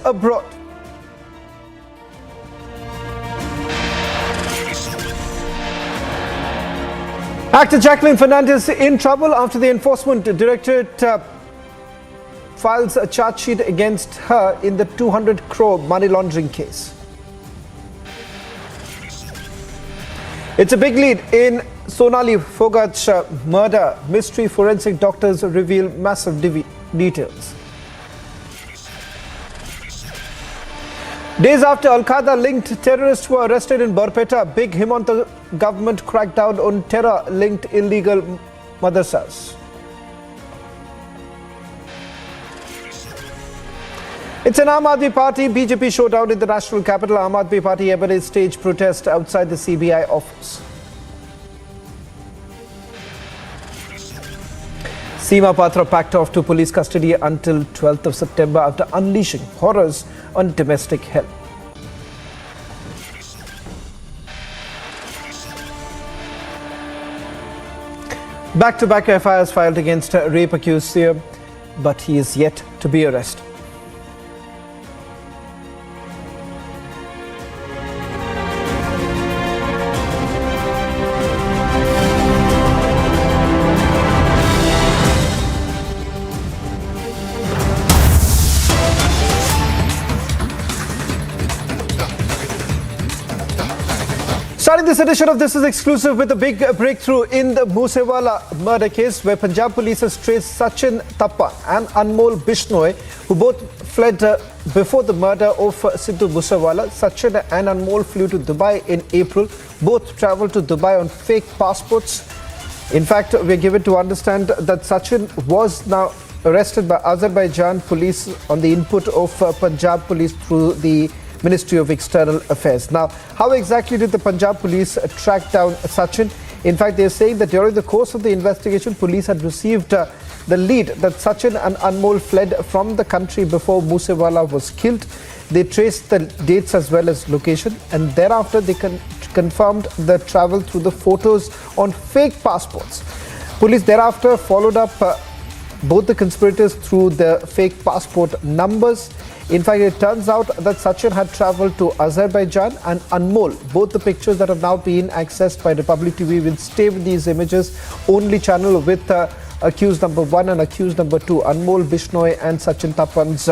abroad. Actor Jacqueline Fernandez in trouble after the Enforcement Directorate files a charge sheet against her in the 200 crore money laundering case. It's a big lead in Sonali Phogat's murder mystery. Forensic doctors reveal massive details. Days after Al-Qaeda-linked terrorists were arrested in Barpeta, big Himanta government crackdown on terror-linked illegal madrasas. It's an Aam Aadmi Party BJP showdown in the national capital. Aam Aadmi Party MLAs staged protest outside the CBI office. Sima Patra packed off to police custody until 12th of September after unleashing horrors on domestic hell. Back-to-back FIRs filed against a rape accused seer, but he is yet to be arrested. Starting this edition of This Is Exclusive with a big breakthrough in the Moosewala murder case, where Punjab police has traced Sachin Tappa and Anmol Bishnoi, who both fled before the murder of Sidhu Moosewala. Sachin and Anmol flew to Dubai in April. Both travelled to Dubai on fake passports. In fact, we are given to understand that Sachin was now arrested by Azerbaijan police on the input of Punjab police through the Ministry of External Affairs. Now, how exactly did the Punjab police track down Sachin? In fact, they are saying that during the course of the investigation, police had received the lead that Sachin and Anmol fled from the country before Moosewala was killed. They traced the dates as well as location, and thereafter they confirmed the travel through the photos on fake passports. Police thereafter followed up both the conspirators through the fake passport numbers. In fact, it turns out that Sachin had travelled to Azerbaijan, and Anmol, both the pictures that have now been accessed by Republic TV, will stay with these images, only channel with accused number 1 and accused number 2, Anmol Bishnoi and Sachin Tappan's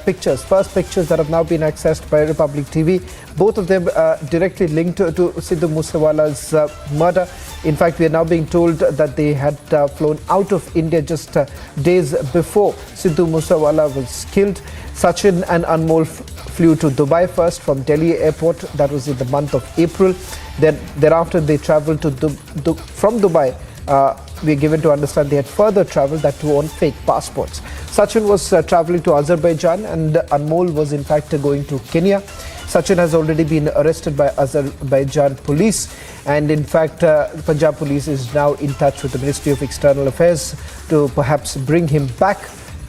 pictures. First pictures that have now been accessed by Republic TV, both of them directly linked to Sidhu Moosewala's murder. In fact, we are now being told that they had flown out of India just days before Sidhu Moosewala was killed. Sachin and Anmol flew to Dubai first from Delhi airport. That was in the month of April. Thereafter, they travelled from Dubai. We are given to understand they had further travelled, that too on fake passports. Sachin was travelling to Azerbaijan, and Anmol was in fact going to Kenya. Sachin has already been arrested by Azerbaijan police, and in fact Punjab police is now in touch with the Ministry of External Affairs to perhaps bring him back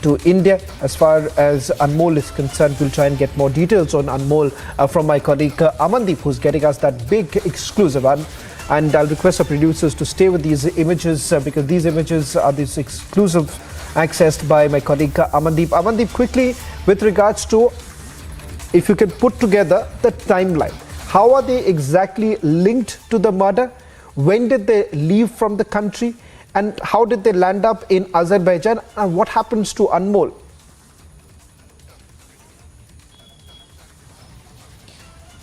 to India. As far as Anmol is concerned, we'll try and get more details on Anmol from my colleague Amandeep, who's getting us that big exclusive one. And I'll request our producers to stay with these images because these images are this exclusive accessed by my colleague Amandeep. Amandeep, quickly, with regards to, if you can put together the timeline, how are they exactly linked to the murder? When did they leave from the country? And how did they land up in Azerbaijan? And what happens to Anmol?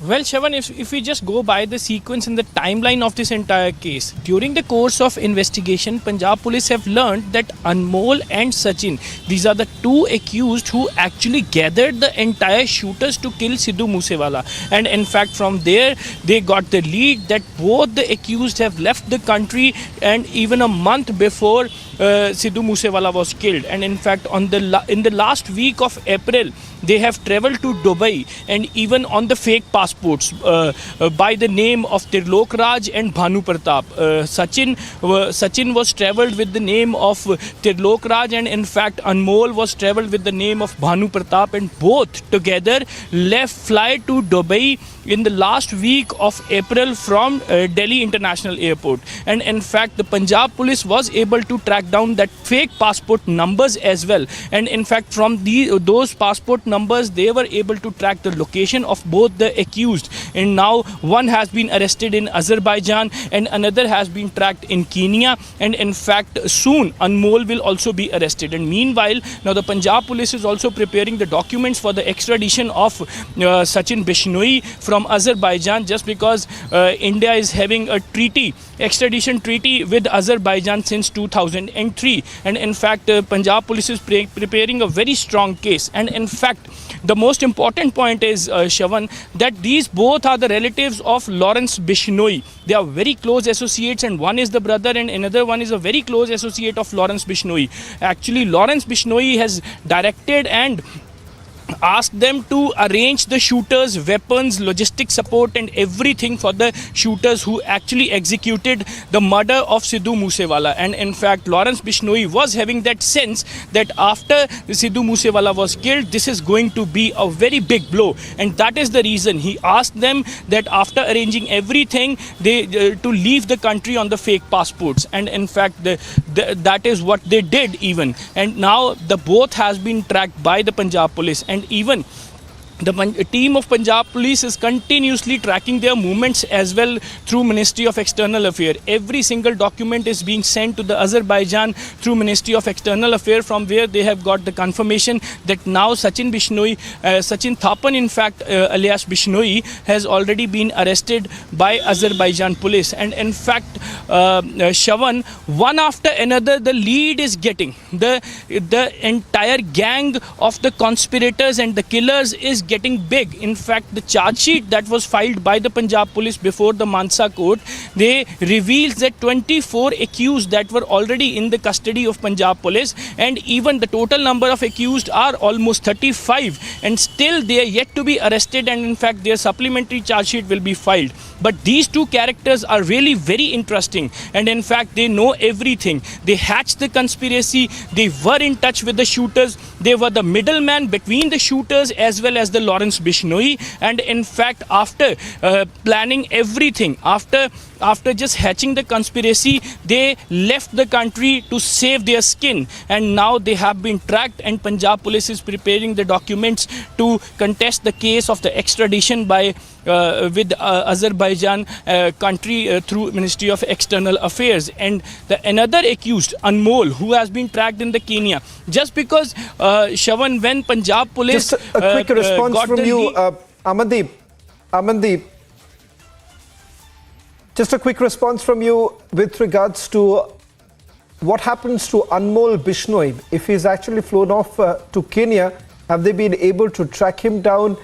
Well, Shravan, if we just go by the sequence and the timeline of this entire case, during the course of investigation, Punjab police have learned that Anmol and Sachin, these are the two accused who actually gathered the entire shooters to kill Sidhu Moosewala. And in fact, from there, they got the lead that both the accused have left the country, and even a month before Sidhu Moosewala was killed. And in fact, in the last week of April, they have travelled to Dubai, and even on the fake passports by the name of Trilok Raj and Bhanu Pratap. Sachin was travelled with the name of Trilok Raj, and in fact Anmol was travelled with the name of Bhanu Pratap, and both together fly to Dubai in the last week of April from Delhi International Airport. And in fact, the Punjab police was able to track track down that fake passport numbers as well. And in fact, from those passport numbers, they were able to track the location of both the accused. And now one has been arrested in Azerbaijan and another has been tracked in Kenya. And in fact, soon Anmol will also be arrested. And meanwhile, now the Punjab police is also preparing the documents for the extradition of Sachin Bishnoi from Azerbaijan, just because India is having a extradition treaty with Azerbaijan since 2003. And in fact, Punjab police is preparing a very strong case. And in fact, the most important point is, Shravan, that these both are the relatives of Lawrence Bishnoi. They are very close associates, and one is the brother and another one is a very close associate of Lawrence Bishnoi. Actually, Lawrence Bishnoi has directed and asked them to arrange the shooters, weapons, logistic support and everything for the shooters who actually executed the murder of Sidhu Moosewala. And in fact, Lawrence Bishnoi was having that sense that after Sidhu Moosewala was killed, this is going to be a very big blow. And that is the reason he asked them that after arranging everything, they to leave the country on the fake passports. And in fact, that is what they did even. And now the both has been tracked by the Punjab police. And even the team of Punjab police is continuously tracking their movements as well through Ministry of External Affairs. Every single document is being sent to the Azerbaijan through Ministry of External Affairs, from where they have got the confirmation that now Sachin Thapan, in fact, alias Bishnoi, has already been arrested by Azerbaijan police. And in fact, Shravan, one after another, the lead is getting. The entire gang of the conspirators and the killers is getting big. In fact, the charge sheet that was filed by the Punjab police before the Mansa court, they reveals that 24 accused that were already in the custody of Punjab police, and even the total number of accused are almost 35, and still they are yet to be arrested, and in fact their supplementary charge sheet will be filed. But these two characters are really very interesting, and in fact they know everything. They hatched the conspiracy, they were in touch with the shooters, they were the middleman between the shooters as well as the Lawrence Bishnoi. And in fact, after planning everything, after just hatching the conspiracy, they left the country to save their skin, and now they have been tracked, and Punjab police is preparing the documents to contest the case of the extradition by with Azerbaijan country through Ministry of External Affairs. And another accused, Anmol, who has been tracked in the Kenya, just because Shravan, when Punjab police just a quick response from you, Amandeep. Just a quick response from you with regards to what happens to Anmol Bishnoi if he's actually flown off to Kenya. Have they been able to track him down?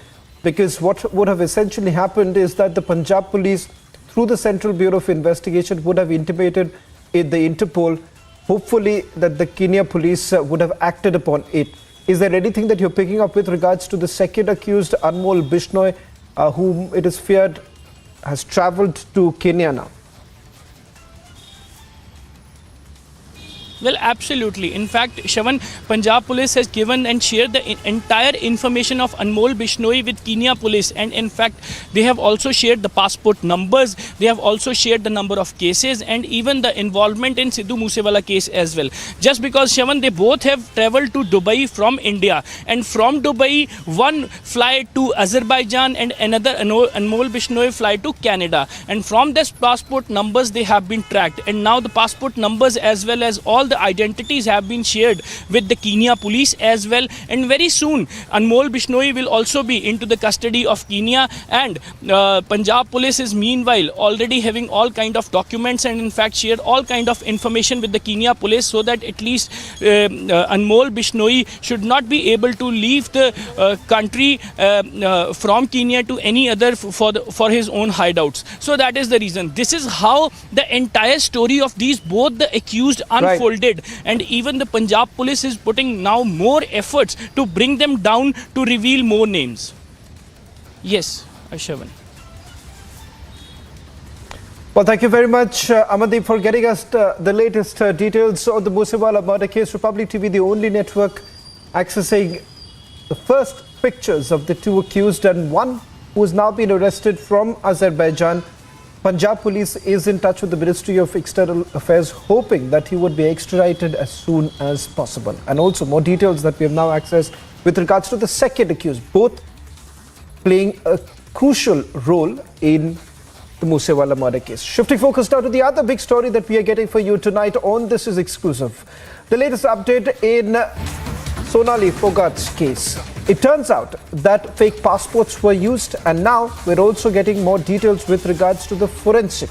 Because what would have essentially happened is that the Punjab police, through the Central Bureau of Investigation, would have intimated the Interpol, hopefully that the Kenya police would have acted upon it. Is there anything that you're picking up with regards to the second accused, Anmol Bishnoi, whom it is feared has travelled to Kenya now? Well, absolutely. In fact, Shravan, Punjab police has given and shared the entire information of Anmol Bishnoi with Kenya police, and in fact, they have also shared the passport numbers, they have also shared the number of cases, and even the involvement in Sidhu Moosewala case as well. Just because, Shravan, they both have travelled to Dubai from India, and from Dubai, one fly to Azerbaijan and another Anmol Bishnoi fly to Canada. And from this passport numbers, they have been tracked, and now the passport numbers as well as all the identities have been shared with the Kenya police as well. And very soon, Anmol Bishnoi will also be into the custody of Kenya, and Punjab police is meanwhile already having all kind of documents and in fact shared all kind of information with the Kenya police, so that at least Anmol Bishnoi should not be able to leave the country from Kenya to any other for his own hideouts. So that is the reason. This is how the entire story of these both the accused unfolded. Right. And even the Punjab police is putting now more efforts to bring them down, to reveal more names. Yes, Shravan. Well, thank you very much, Amandeep, for getting us the latest details on the Moosewala murder case. Republic TV, the only network accessing the first pictures of the two accused, and one who has now been arrested from Azerbaijan Punjab police is in touch with the Ministry of External Affairs, hoping that he would be extradited as soon as possible. And also more details that we have now accessed with regards to the second accused, both playing a crucial role in the Moosewala murder case. Shifting focus now to the other big story that we are getting for you tonight on This Is Exclusive. The latest update in Sonali Phogat's case. It turns out that fake passports were used, and now we're also getting more details with regards to the forensic.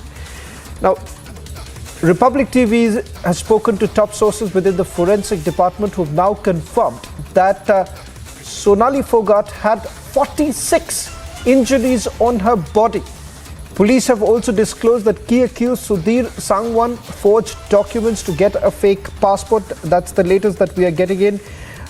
Now, Republic TV has spoken to top sources within the forensic department who have now confirmed that Sonali Phogat had 46 injuries on her body. Police have also disclosed that key accused Sudhir Sangwan forged documents to get a fake passport. That's the latest that we are getting in.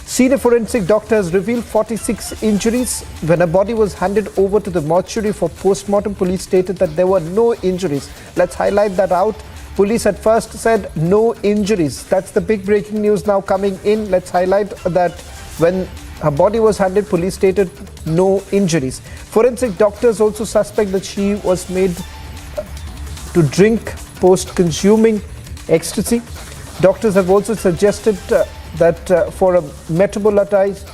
Senior forensic doctor has revealed 46 injuries. When a body was handed over to the mortuary for post-mortem, police stated that there were no injuries. Let's highlight that out. Police at first said no injuries. That's the big breaking news now coming in. Let's highlight that when her body was handed, police stated no injuries. Forensic doctors also suspect that she was made to drink post-consuming ecstasy. Doctors have also suggested that for a metabolized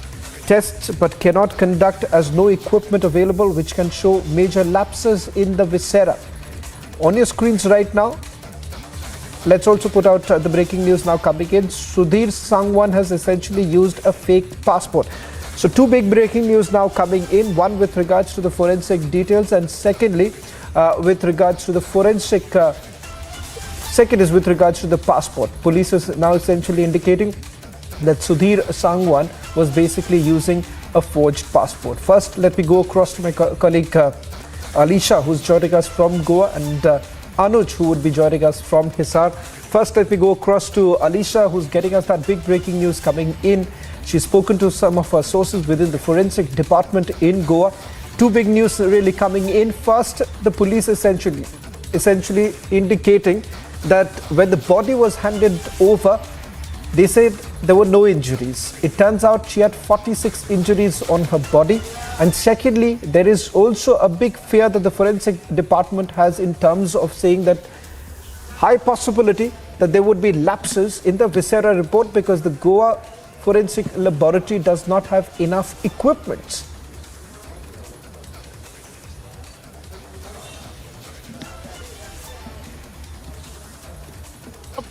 tests but cannot conduct as no equipment available, which can show major lapses in the viscera. On your screens right now, let's also put out the breaking news now coming in. Sudhir Sangwan has essentially used a fake passport. So two big breaking news now coming in, one with regards to the forensic details, and secondly with regards to the forensic second is with regards to the passport. Police is now essentially indicating that Sudhir Sangwan was basically using a forged passport. First, let me go across to my colleague Alisha, who's joining us from Goa, and Anuj, who would be joining us from Hisar. First, let me go across to Alisha, who's getting us that big breaking news coming in. She's spoken to some of her sources within the forensic department in Goa. Two big news really coming in. First, the police essentially indicating that when the body was handed over, they said there were no injuries. It turns out she had 46 injuries on her body. And secondly, there is also a big fear that the forensic department has in terms of saying that high possibility that there would be lapses in the viscera report because the Goa Forensic Laboratory does not have enough equipment.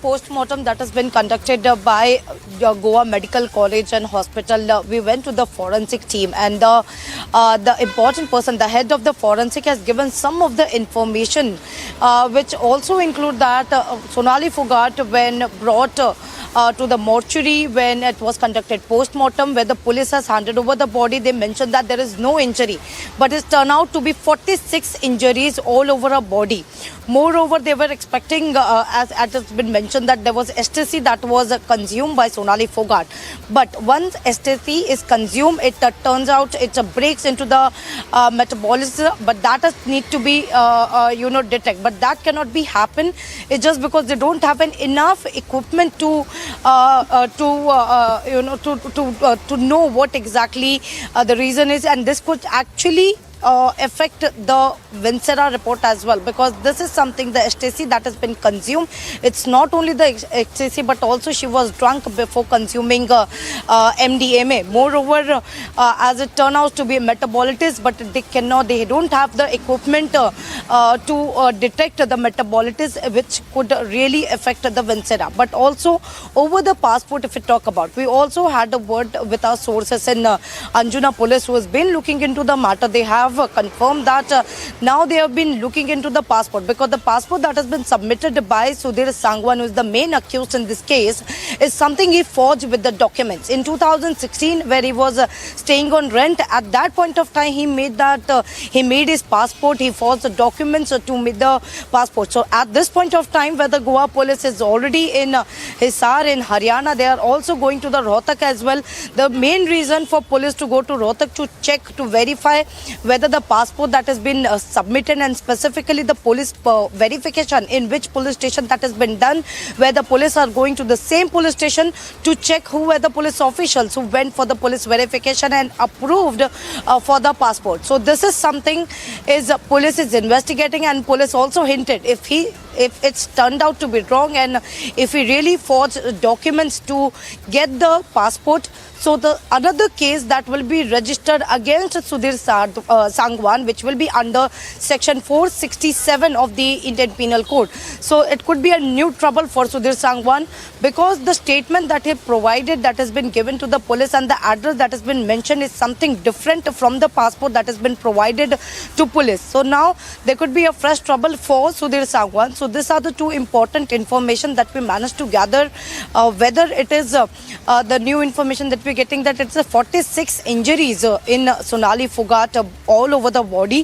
Post-mortem that has been conducted by Goa Medical College and Hospital. We went to the forensic team, and the important person, the head of the forensic, has given some of the information which also include that Sonali Phogat, when brought to the mortuary, when it was conducted post-mortem, where the police has handed over the body, they mentioned that there is no injury, but it turned out to be 46 injuries all over her body. Moreover, they were expecting, as it has been mentioned, that there was ecstasy that was consumed by Sonali Phogat. But once ecstasy is consumed, it turns out it breaks into the metabolism, but that need to be, detect. But that cannot be happen. It's just because they don't have enough equipment to know what exactly the reason is, and this could actually affect the viscera report as well, because this is something, the ecstasy that has been consumed, it's not only the ecstasy but also she was drunk before consuming MDMA. Moreover, as it turned out to be a metabolitist, but they don't have the equipment to detect the metabolitist, which could really affect the viscera. But also over the passport, if we talk about, we also had a word with our sources in Anjuna Police, who has been looking into the matter. They have confirmed that now they have been looking into the passport, because the passport that has been submitted by Sudhir Sangwan, who is the main accused in this case, is something he forged with the documents. In 2016, where he was staying on rent, at that point of time, he made his passport, he forged the documents to make the passport. So at this point of time, where the Goa police is already in Hisar in Haryana, they are also going to the Rohtak as well. The main reason for police to go to Rohtak to check, to verify whether whether the passport that has been submitted and specifically the police verification in which police station that has been done, where the police are going to the same police station to check who were the police officials who went for the police verification and approved for the passport. So this is something is police is investigating, and police also hinted if it's turned out to be wrong and if he really forged documents to get the passport, so the another case that will be registered against Sudhir Sangwan, which will be under section 467 of the Indian Penal Code. So it could be a new trouble for Sudhir Sangwan, because the statement that he provided, that has been given to the police, and the address that has been mentioned is something different from the passport that has been provided to police. So now there could be a fresh trouble for Sudhir Sangwan. So these are the two important information that we managed to gather. Whether it is the new information that we're getting, that it's a 46 injuries in Sonali Phogat all over the body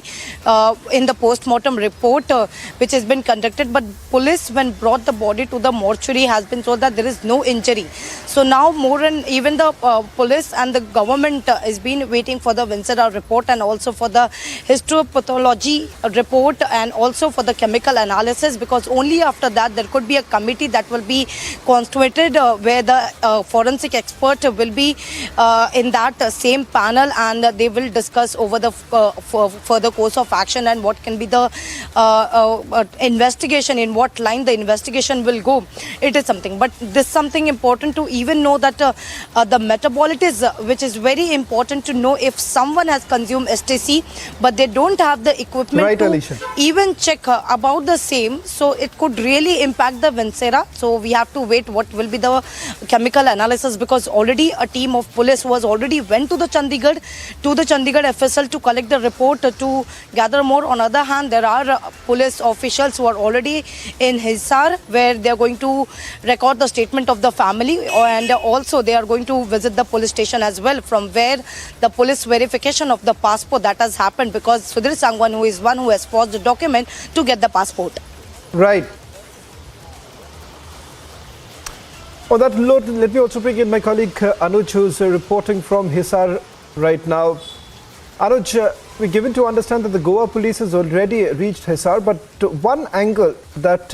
in the post-mortem report which has been conducted. But police, when brought the body to the mortuary, has been told that there is no injury. So now more, and even the police and the government has been waiting for the Vincera report and also for the histopathology report and also for the chemical analysis, because only after that there could be a committee that will be constituted where the forensic expert will be in that same panel, and they will discuss over the further course of action and what can be the investigation, in what line the investigation will go. It is something, but this is something important to even know that the metabolites, which is very important to know if someone has consumed STC but they don't have the equipment to Alicia, even check about the same, so it could really impact the Vincera. So we have to wait what will be the chemical analysis, because already a team of police was already went to the Chandigarh FSL to collect the report to gather more. On other hand, there are police officials who are already in Hisar, where they are going to record the statement of the family, and also they are going to visit the police station as well, from where the police verification of the passport that has happened, because Sudhir Sangwan, who is one who has forged the document to get the passport. right. On that note, let me also bring in my colleague Anuj, who's reporting from Hisar right now. Anuj, we're given to understand that the Goa police has already reached Hisar, but one angle that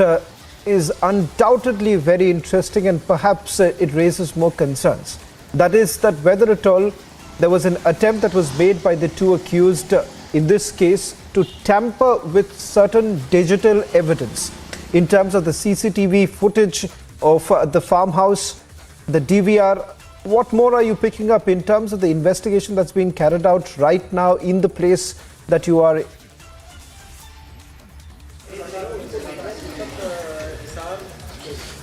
is undoubtedly very interesting, and perhaps it raises more concerns. That is that whether at all there was an attempt that was made by the two accused in this case to tamper with certain digital evidence in terms of the CCTV footage of the farmhouse, the DVR. What more are you picking up in terms of the investigation that's being carried out right now in the place that you are?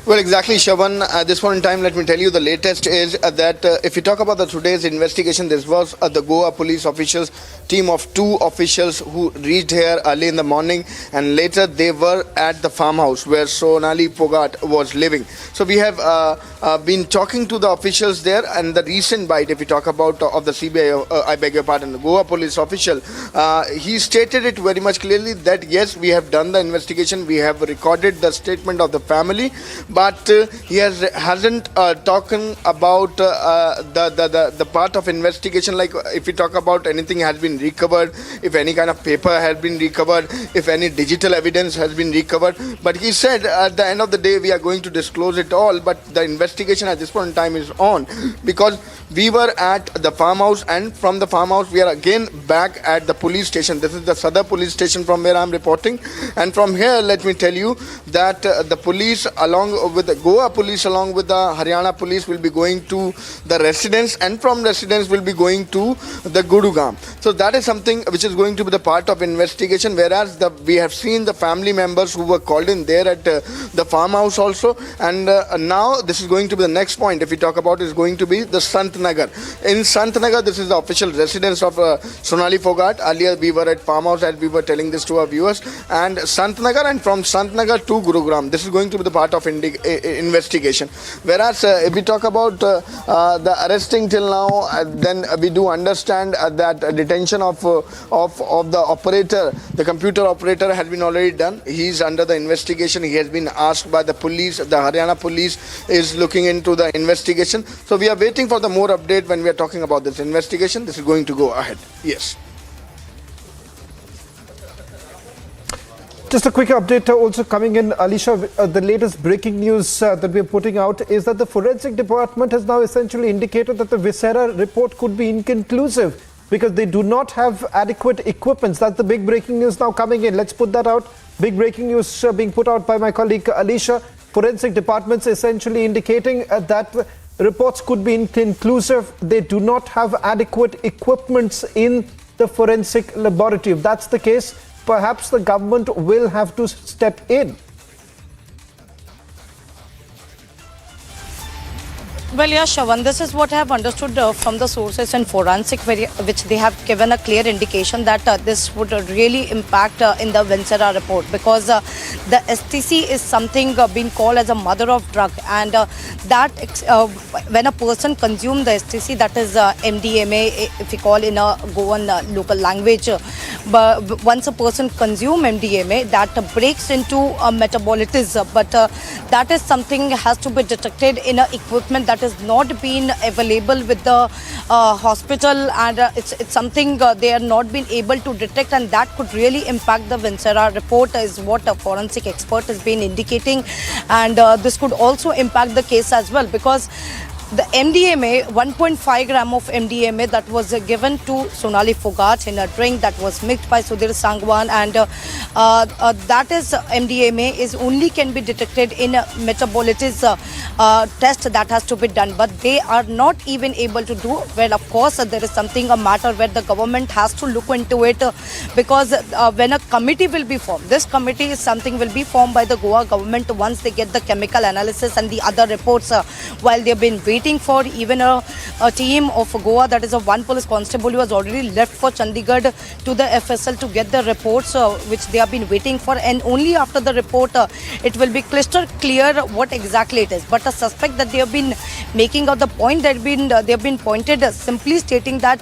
Well, exactly, Shaban. At this point in time, let me tell you the latest is that if you talk about today's investigation, this was the Goa police officials, team of 2 officials who reached here early in the morning, and later they were at the farmhouse where Sonali Phogat was living. So we have been talking to the officials there, and the recent bite, if you talk about of the CBI, I beg your pardon, the Goa police official, he stated it very much clearly that yes, we have done the investigation, we have recorded the statement of the family, but he hasn't talking about the part of investigation, like if we talk about anything has been recovered, if any kind of paper has been recovered, if any digital evidence has been recovered. But he said at the end of the day we are going to disclose it all, but the investigation at this point in time is on, because we were at the farmhouse, and from the farmhouse we are again back at the police station. This is the Sadar police station from where I am reporting, and from here let me tell you that the police along with the Goa police along with the Haryana police will be going to the residence, and from residence will be going to the Gurugam. So that is something which is going to be the part of investigation, whereas we have seen the family members who were called in there at the farmhouse also, and now this is going to be the next point if we talk about is going to be the Sant Nagar. In Sant Nagar, this is the official residence of Sonali Phogat. Earlier we were at farmhouse as we were telling this to our viewers, and Sant Nagar, and from Sant Nagar to Gurugram, this is going to be the part of investigation. Whereas if we talk about the arresting till now, then we do understand that detention of the operator, the computer operator, has been already done. He is under the investigation. He has been asked by the police. The Haryana police is looking into the investigation. So we are waiting for the more update when we are talking about this investigation. This is going to go ahead. Yes. Just a quick update also coming in, Alisha. The latest breaking news that we are putting out is that the forensic department has now essentially indicated that the viscera report could be inconclusive because they do not have adequate equipments. That's the big breaking news now coming in. Let's put that out. Big breaking news being put out by my colleague Alisha. Forensic departments essentially indicating that reports could be inconclusive. They do not have adequate equipments in the forensic laboratory. If that's the case, perhaps the government will have to step in. Well, yeah, Shravan, this is what I have understood from the sources in forensic, which they have given a clear indication that this would really impact in the Vincera report, because the STC is something being called as a mother of drug, and when a person consumes the STC, that is MDMA, if we call in a Goan local language, but once a person consumes MDMA, that breaks into a metabolism, but that is something has to be detected in a equipment that is not been available with the hospital, and it's something they are not been able to detect, and that could really impact the Vincera report, is what a forensic expert has been indicating. And this could also impact the case as well, because the MDMA, 1.5 gram of MDMA that was given to Sonali Phogat in a drink that was mixed by Sudhir Sangwan, and that is MDMA is only can be detected in a metabolism test that has to be done, but they are not even able to do. Well, of course, there is something, a matter where the government has to look into it, because when a committee will be formed, this committee is something will be formed by the Goa government once they get the chemical analysis and the other reports, while they have been waiting for even a team of Goa, that is a one police constable who has already left for Chandigarh to the FSL to get the reports which they have been waiting for, and only after the report it will be crystal clear what exactly it is. But a suspect that they have been making out the point that they have been pointed simply stating that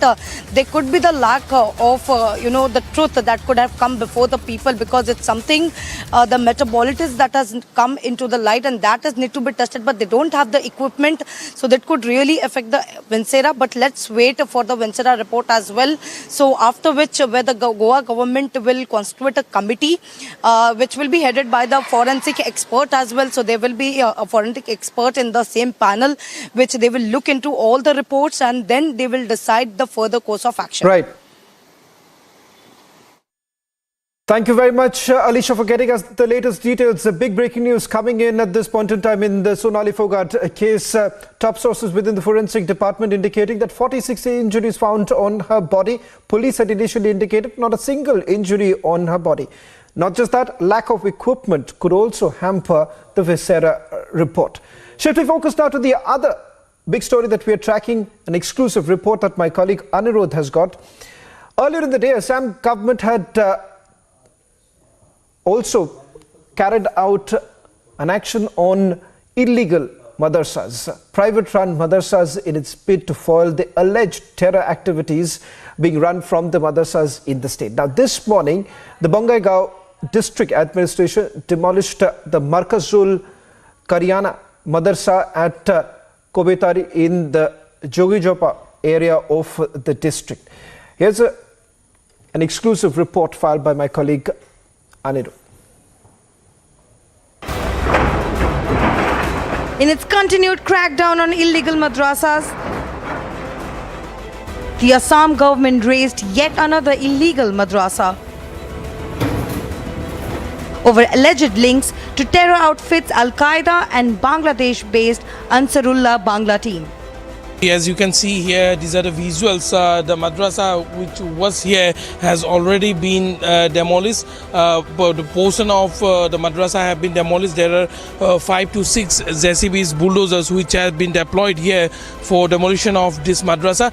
there could be the lack of the truth that could have come before the people, because it's something the metabolism that has come into the light, and that is need to be tested, but they don't have the equipment, so that could really affect the Vincera. But let's wait for the Vincera report as well. So after which, where the Goa government will constitute a committee which will be headed by the forensic expert as well. So there will be a forensic expert in the same panel, which they will look into all the reports, and then they will decide the further course of action. Right. Thank you very much, Alisha, for getting us the latest details. The big breaking news coming in at this point in time in the Sonali Phogat case. Top sources within the forensic department indicating that 46 injuries found on her body. Police had initially indicated not a single injury on her body. Not just that, lack of equipment could also hamper the Vincera report. Shifting focus now to the other big story that we are tracking, an exclusive report that my colleague Anirudh has got. Earlier in the day, Assam government had also carried out an action on illegal madrasas, private-run madrasas, in its bid to foil the alleged terror activities being run from the madrasas in the state. Now, this morning, the Bongaigaon district administration demolished the Markazul Karyana madrasa at Kobetari in the Jogijopa area of the district. Here's an exclusive report filed by my colleague Anirudh. In its continued crackdown on illegal madrasas, the Assam government raised yet another illegal madrasa over alleged links to terror outfits Al-Qaeda and Bangladesh-based Ansarullah Bangla team. As you can see here, these are the visuals. The madrasa which was here has already been demolished. But the portion of the madrasa have been demolished. There are 5 to 6 JCBs, bulldozers, which have been deployed here for demolition of this madrasa.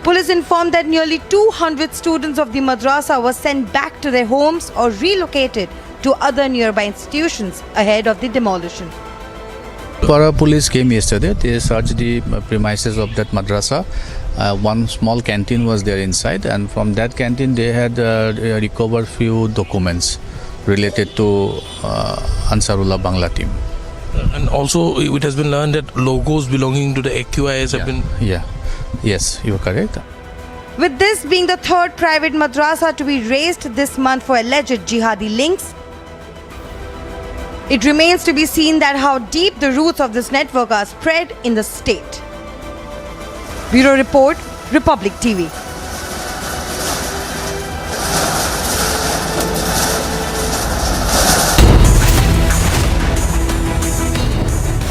Police informed that nearly 200 students of the madrasa were sent back to their homes or relocated to other nearby institutions ahead of the demolition. Para police came yesterday. They searched the premises of that madrasa. One small canteen was there inside, and from that canteen they had recovered few documents related to Ansarullah Bangla team. And also it has been learned that logos belonging to the AQIS have been... Yeah, yes, you are correct. With this being the third private madrasa to be raised this month for alleged jihadi links, it remains to be seen that how deep the roots of this network are spread in the state. Bureau Report, Republic TV.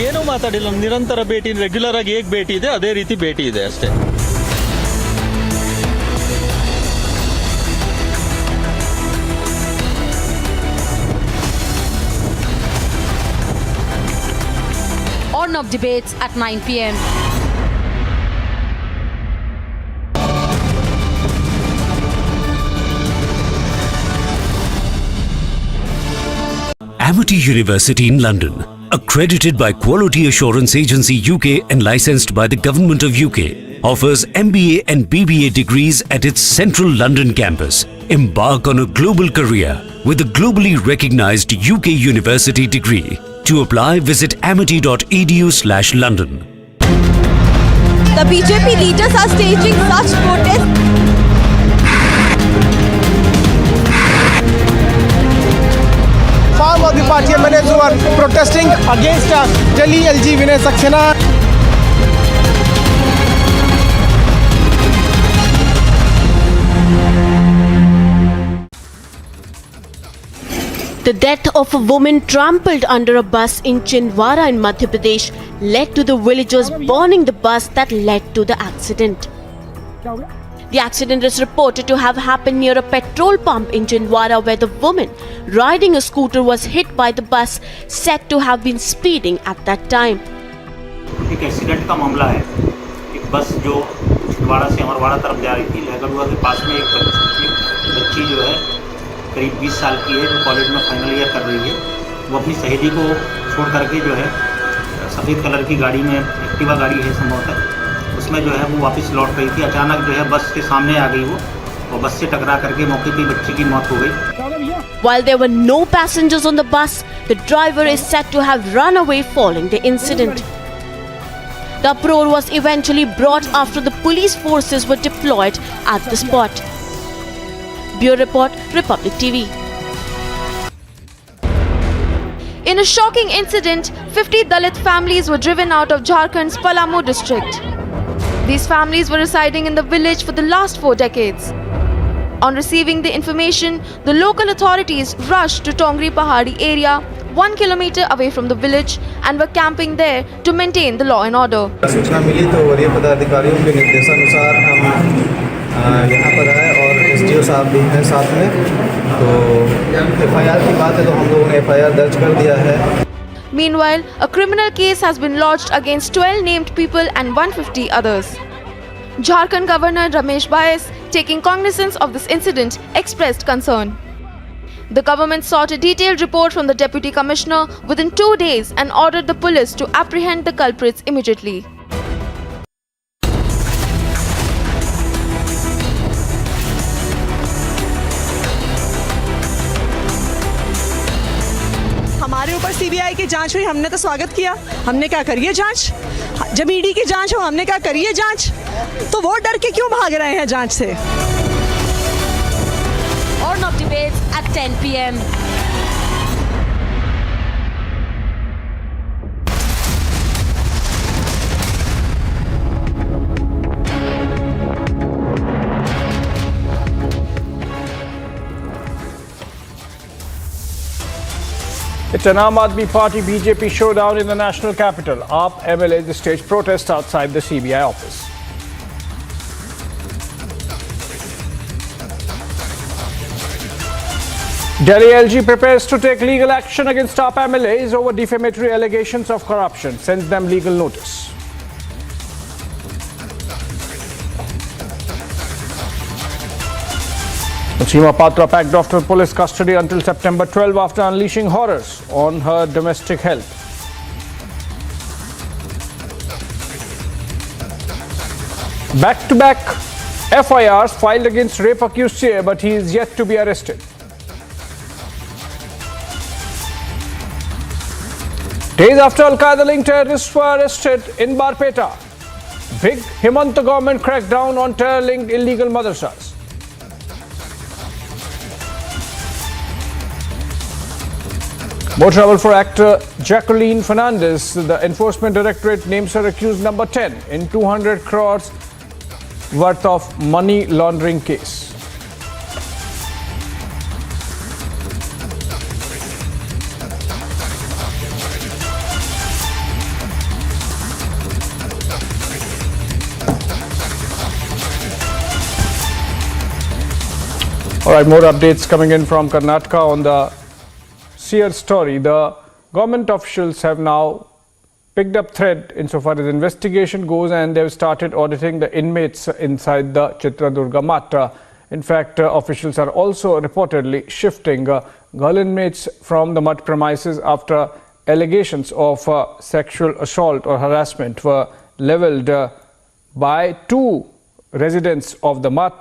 ಏನೂ ಮಾತಾಡಿಲ್ಲ, ನಿರಂತರ ಭೇಟಿ, regular ಆಗಿ ಹೇಗೆ ಭೇಟಿ ಇದೆ ಅದೇ ರೀತಿ ಭೇಟಿ ಇದೆ ಅಷ್ಟೇ. Roundup debates at 9 p.m. Amity University in London, accredited by Quality Assurance Agency UK and licensed by the Government of UK, offers MBA and BBA degrees at its central London campus. Embark on a global career with a globally recognized UK university degree. To apply, visit amity.edu/London. The BJP leaders are staging such protests. Farm of the party MLAs who are protesting against Delhi LG Vinay Saxena. The death of a woman trampled under a bus in Chhindwara in Madhya Pradesh led to the villagers burning the bus that led to the accident. The accident is reported to have happened near a petrol pump in Chhindwara where the woman riding a scooter was hit by the bus said to have been speeding at that time. एक accident का मामला है। एक बस जो छिंदवाड़ा से अमरवाड़ा तरफ जा रही थी, लहगड़ुआ के पास में एक बच्ची जो है करीब 20 साल की है, जो कॉलेज में फाइनल ईयर कर रही है, वो अपनी सहेली को छोड़ करके जो है सफ़ेद कलर की गाड़ी में, एक्टिवा गाड़ी है संभवतः, उसमें जो है वो वापस लौट रही थी। अचानक जो है बस के सामने आ गई वो, और बस से टकरा करके मौके पर बच्ची की मौत हो गई। While there were no passengers on the bus, the driver is said to have run away following the incident. The uproar was eventually brought after the police forces were deployed at the spot. Bureau Report, Republic TV. In a shocking incident, 50 Dalit families were driven out of Jharkhand's Palamu district. These families were residing in the village for the last 4 decades. On receiving the information, the local authorities rushed to Tongri Pahadi area, 1 kilometer away from the village, and were camping there to maintain the law and order. सूचना मिली तो वरीय पदाधिकारियों के निर्देशानुसार हम यहाँ पर आए और SDO साहब भी हैं साथ में। तो FIR की बात है तो हम लोगों ने FIR दर्ज कर दिया है। Meanwhile, a criminal case has been lodged against 12 named people and 150 others. Jharkhand Governor Ramesh Bais, taking cognizance of this incident, expressed concern. The government sought a detailed report from the Deputy Commissioner within 2 days and ordered the police to apprehend the culprits immediately. हमारे ऊपर CBI की जांच हुई, हमने तो स्वागत किया। हमने क्या करिए जांच, जब ईडी की जांच हो हमने क्या करिए जांच, तो वो डर के क्यों भाग रहे हैं जांच से। Roundup debates at 10 p.m. It's an Aam Aadmi Party BJP showdown in the national capital. AAP MLAs staged protests outside the CBI office. Delhi LG prepares to take legal action against AAP MLAs over defamatory allegations of corruption, sends them legal notice. Sima Patra packed off to police custody until September 12 after unleashing horrors on her domestic health. Back-to-back FIRs filed against rape accused CA, but he is yet to be arrested. Days after Al-Qaeda-linked terrorists were arrested in Barpeta. Big Himanta government crackdown on terror-linked illegal madrasas. More trouble for actor Jacqueline Fernandez. The Enforcement Directorate names her accused number 10 in 200 crores worth of money laundering case. All right, more updates coming in from Karnataka on the Seer story. The government officials have now picked up thread insofar as investigation goes, and they've started auditing the inmates inside the Chitradurga mutt. In fact, officials are also reportedly shifting girl inmates from the mutt premises after allegations of sexual assault or harassment were leveled by two residents of the mutt,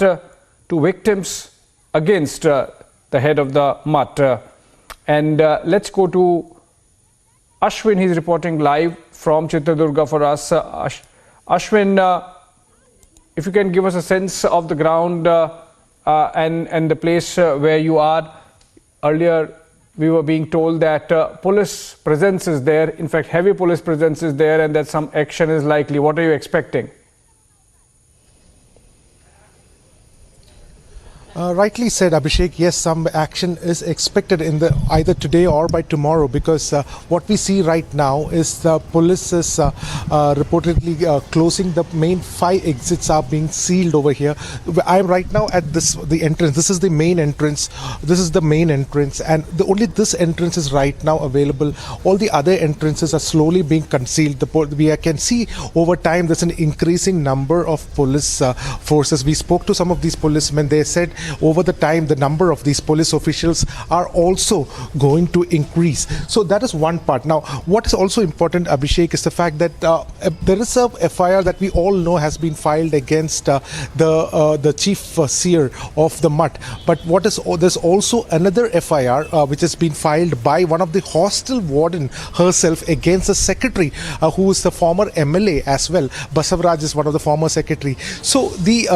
two victims against the head of the mutt. And let's go to Ashwin. He's reporting live from Chitradurga for us. Ashwin, if you can give us a sense of the ground and the place where you are. Earlier, we were being told that police presence is there. In fact, heavy police presence is there, and that some action is likely. What are you expecting? Rightly said, Abhishek. Yes, some action is expected in the either today or by tomorrow, because what we see right now is the police is reportedly closing the main 5 exits are being sealed over here. I am right now at the entrance. This is the main entrance. This is the main entrance, and only this entrance is right now available. All the other entrances are slowly being concealed. We can see over time there's an increasing number of police forces. We spoke to some of these policemen. They said over the time the number of these police officials are also going to increase. So that is one part. Now, what is also important, Abhishek, is the fact that there is a FIR that we all know has been filed against the chief seer of the mutt. But there's also another FIR which has been filed by one of the hostel warden herself against the secretary who is the former MLA as well. Basavaraj is one of the former secretary. So the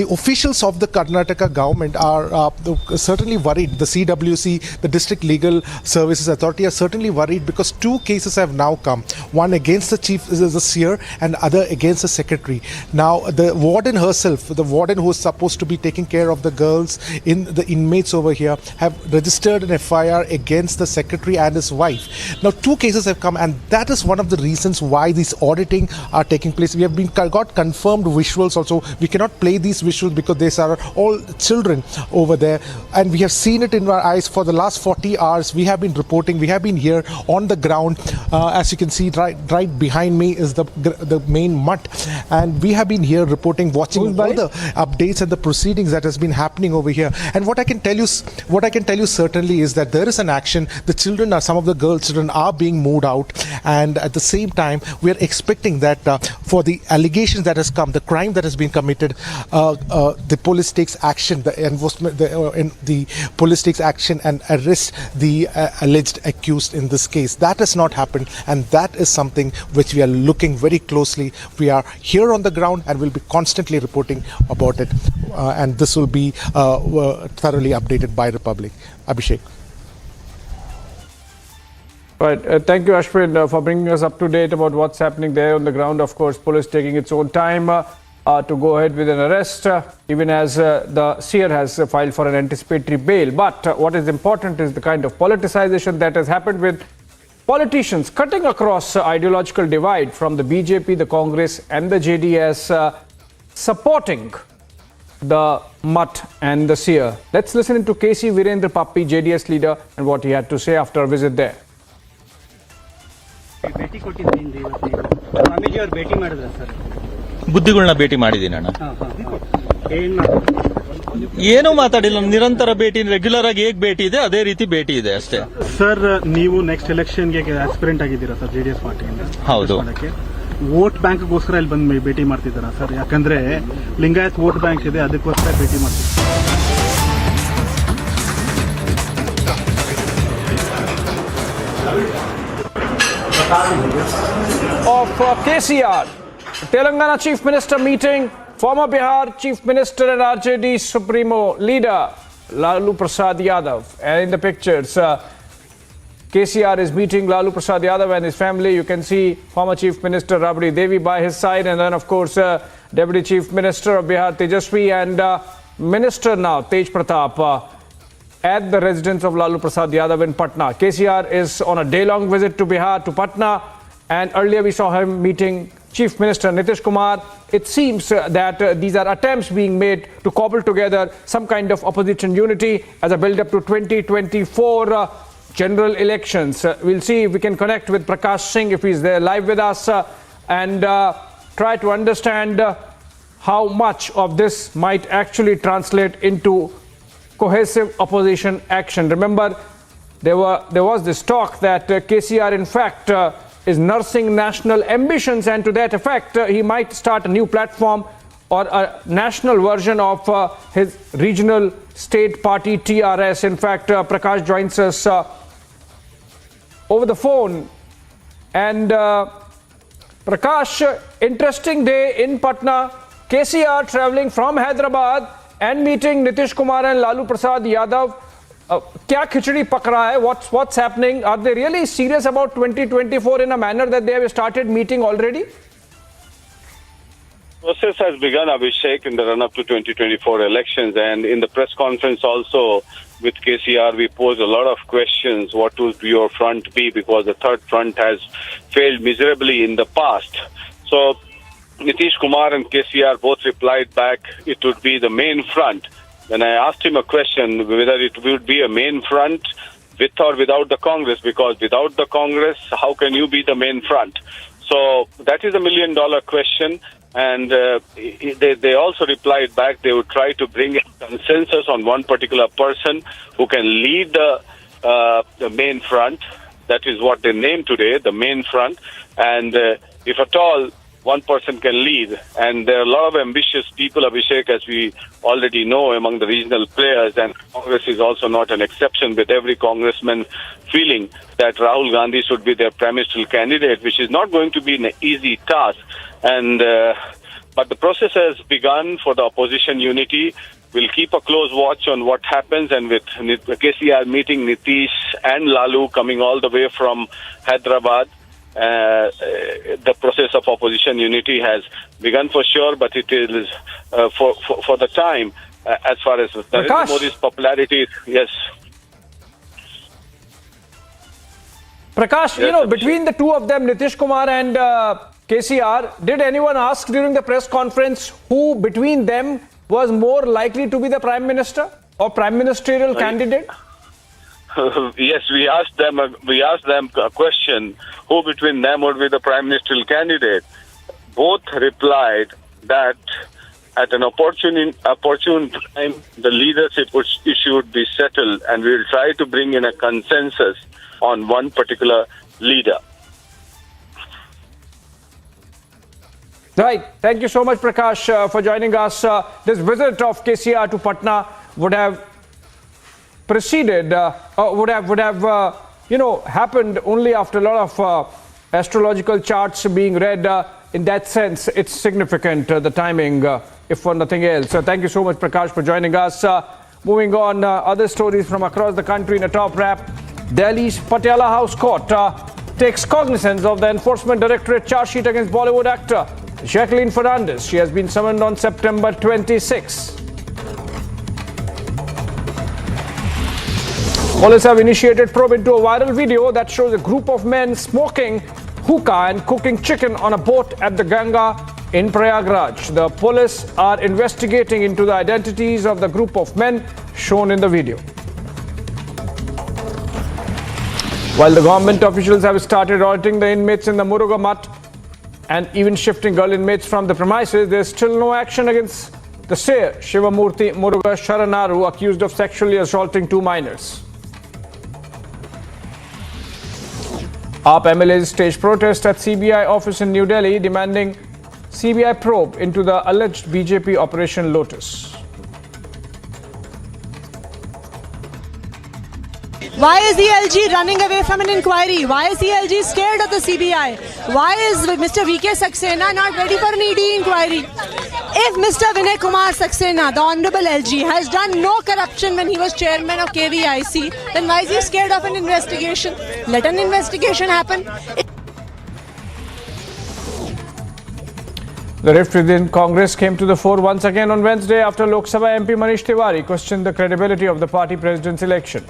officials of the Karnataka government are certainly worried. The CWC, the District Legal Services Authority, are certainly worried because 2 cases have now come. One against the chief, the seer, and other against the secretary. Now, the warden herself, the warden who is supposed to be taking care of the girls, the inmates over here, have registered an FIR against the secretary and his wife. Now, 2 cases have come, and that is one of the reasons why these auditing are taking place. We have got confirmed visuals also. We cannot play these visuals because these are all children over there, and we have seen it in our eyes for the last 40 hours. We have been reporting. We have been here on the ground. As you can see, right behind me is the main mutt, and we have been here reporting, watching all the updates and the proceedings that has been happening over here. And what I can tell you certainly is that there is an action. The children some of the girl children are being moved out, and at the same time, we are expecting that for the allegations that has come, the crime that has been committed, the police takes action. The police takes action and arrests the alleged accused in this case. That has not happened, and that is something which we are looking very closely. We are here on the ground and will be constantly reporting about it, and this will be thoroughly updated by Republic. Abhishek. Right. Thank you, Ashwin, for bringing us up to date about what's happening there on the ground. Of course, police taking its own time to go ahead with an arrest, even as the seer has filed for an anticipatory bail. But what is important is the kind of politicization that has happened with politicians cutting across ideological divide from the BJP, the Congress and the JDS supporting the mutt and the seer. Let's listen to KC Virendra Pappi, JDS leader, and what he had to say after a visit there. ಬುದ್ಧಿಗಳನ್ನ ಭೇಟಿ ಮಾಡಿದ್ದೀನಿ ಅಣ್ಣ. ಏನೂ ಮಾತಾಡಿಲ್ಲ. ನಿರಂತರ ಭೇಟಿ, regular ಆಗಿ ಹೇಗೆ ಭೇಟಿ ಇದೆ ಅದೇ ರೀತಿ ಭೇಟಿ ಇದೆ ಅಷ್ಟೇ. ಸರ್, ನೀವು ನೆಕ್ಸ್ಟ್ ಎಲೆಕ್ಷನ್ಗೆ ಆಸ್ಪಿರೆಂಟ್ ಆಗಿದ್ದೀರಾ ಸರ್ ಜೆಡಿಎಸ್ ಪಾರ್ಟಿಯಿಂದ? ಹೌದು. ವೋಟ್ ಬ್ಯಾಂಕ್ಗೋಸ್ಕರ ಇಲ್ಲಿ ಬಂದು ಭೇಟಿ ಮಾಡ್ತಿದ್ದಾರಾ ಸರ್? ಯಾಕಂದ್ರೆ ಲಿಂಗಾಯತ್ ವೋಟ್ ಬ್ಯಾಂಕ್ ಇದೆ, ಅದಕ್ಕೋಸ್ಕರ ಭೇಟಿ ಮಾಡ್ತಿದ್ದಾರೆ. Of KCR Telangana Chief Minister meeting former Bihar Chief Minister and RJD Supremo leader Lalu Prasad Yadav. And in the pictures, KCR is meeting Lalu Prasad Yadav and his family. You can see former Chief Minister Rabri Devi by his side, and then of course Deputy Chief Minister of Bihar Tejaswi and Minister now Tej Pratap at the residence of Lalu Prasad Yadav in Patna. KCR is on a day-long visit to Bihar, to Patna, and earlier we saw him meeting Chief Minister Nitish Kumar. It seems that these are attempts being made to cobble together some kind of opposition unity as a build-up to 2024 general elections. We'll see if we can connect with Prakash Singh if he's there live with us and try to understand how much of this might actually translate into cohesive opposition action. Remember, there was this talk that KCR in fact is nursing national ambitions, and to that effect he might start a new platform or a national version of his regional state party TRS. In fact, Prakash joins us over the phone. And Prakash, interesting day in Patna. KCR traveling from Hyderabad and meeting Nitish Kumar and Lalu Prasad Yadav. Kya khichdi pak raha hai? What's happening? Are they really serious about 2024 in a manner that they have started meeting already? Process has begun, Abhishek, in the run-up to 2024 elections, and in the press conference also with KCR, we posed a lot of questions. What would your front be? Because the third front has failed miserably in the past. So Nitish Kumar and KCR both replied back it would be the main front. When I asked him a question whether it would be a main front with or without the Congress, because without the Congress, how can you be the main front? So that is $1 million question. And they also replied back they would try to bring a consensus on one particular person who can lead the main front. That is what they named today, the main front. And if at all one person can lead, and there are a lot of ambitious people, Abhishek, as we already know, among the regional players, and Congress is also not an exception, with every congressman feeling that Rahul Gandhi should be their prime ministerial candidate, which is not going to be an easy task. And but the process has begun for the opposition unity. We'll keep a close watch on what happens, and with KCR meeting Nitish and Lalu coming all the way from Hyderabad, the process of opposition unity has begun for sure, but it is for the time as far as Narendra Modi's popularity. Yes. Prakash, yes, between the two of them, Nitish Kumar and KCR, did anyone ask during the press conference who between them was more likely to be the Prime Minister or Prime Ministerial candidate? Yes, we asked them a question, who between them would be the Prime Ministerial candidate. Both replied that at an opportune time, the leadership issue would be settled, and we will try to bring in a consensus on one particular leader. Right. Thank you so much, Prakash, for joining us. This visit of KCR to Patna would have preceded, would have happened only after a lot of astrological charts being read. In that sense, it's significant, the timing, if for nothing else. Thank you so much, Prakash, for joining us. Moving on, other stories from across the country in a top wrap. Delhi's Patiala House Court takes cognizance of the Enforcement Directorate charge sheet against Bollywood actor Jacqueline Fernandez. She has been summoned on September 26. Police have initiated probe into a viral video that shows a group of men smoking hookah and cooking chicken on a boat at the Ganga in Prayagraj. The police are investigating into the identities of the group of men shown in the video. While the government officials have started auditing the inmates in the Muruga mutt and even shifting girl inmates from the premises, there is still no action against the Sir Shivamurthy Muruga Sharanaru, accused of sexually assaulting 2 minors. AAP MLAs staged protest at CBI office in New Delhi demanding CBI probe into the alleged BJP Operation Lotus. Why is the LG running away from an inquiry? Why is the LG scared of the CBI? Why is Mr. VK Saxena not ready for an ED inquiry? If Mr. Vinay Kumar Saxena, the Honorable LG, has done no corruption when he was chairman of KVIC, then why is he scared of an investigation? Let an investigation happen. The rift within Congress came to the fore once again on Wednesday after Lok Sabha MP Manish Tiwari questioned the credibility of the party president's election.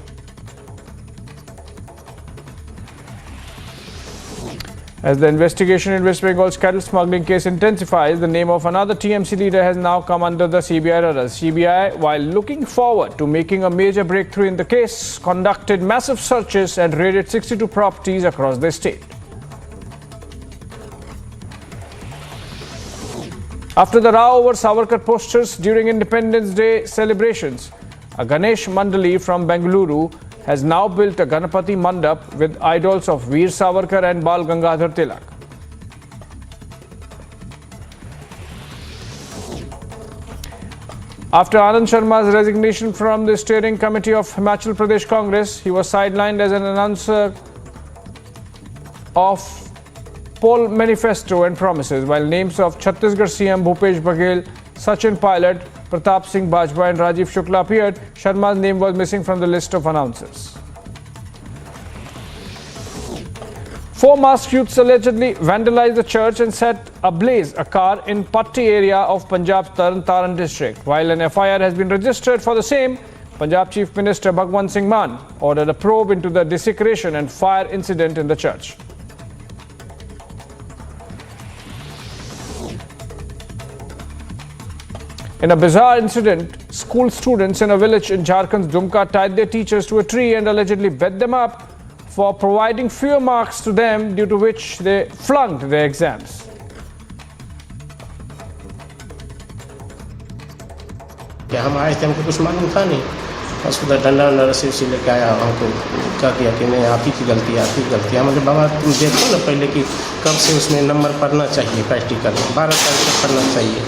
As the investigation in West Bengal's cattle smuggling case intensifies, the name of another TMC leader has now come under the CBI radar. CBI, while looking forward to making a major breakthrough in the case, conducted massive searches and raided 62 properties across the state. After the row over Savarkar posters during Independence Day celebrations, a Ganesh Mandali from Bengaluru has now built a Ganapati Mandap with idols of Veer Savarkar and Bal Gangadhar Tilak. After Anand Sharma's resignation from the steering committee of Himachal Pradesh Congress, he was sidelined as an announcer of poll manifesto and promises, while names of Chhattisgarh CM Bhupesh Baghel, Sachin Pilot, Pratap Singh Bajpai and Rajiv Shukla appeared, Sharma's name was missing from the list of announcers. 4 masked youths allegedly vandalized the church and set ablaze a car in Patti area of Punjab's Tarn Taran district. While an FIR has been registered for the same, Punjab Chief Minister Bhagwant Singh Mann ordered a probe into the desecration and fire incident in the church. In a bizarre incident, school students in a village in Jharkhand's Dumka tied their teachers to a tree and allegedly beat them up for providing fewer marks to them, due to which they flunked their exams. हम आए थे, हमको कुछ मालूम था नहीं, बस उधर डंडा रस्सी उसी लेके आया, हमको क्या किया कि नहीं आप ही की गलती है, आप ही की गलती है। मतलब बाबा तुम देखो ना पहले कि कब से उसमें नंबर पढ़ना चाहिए, प्रैक्टिकल 12 तारीख से पढ़ना चाहिए,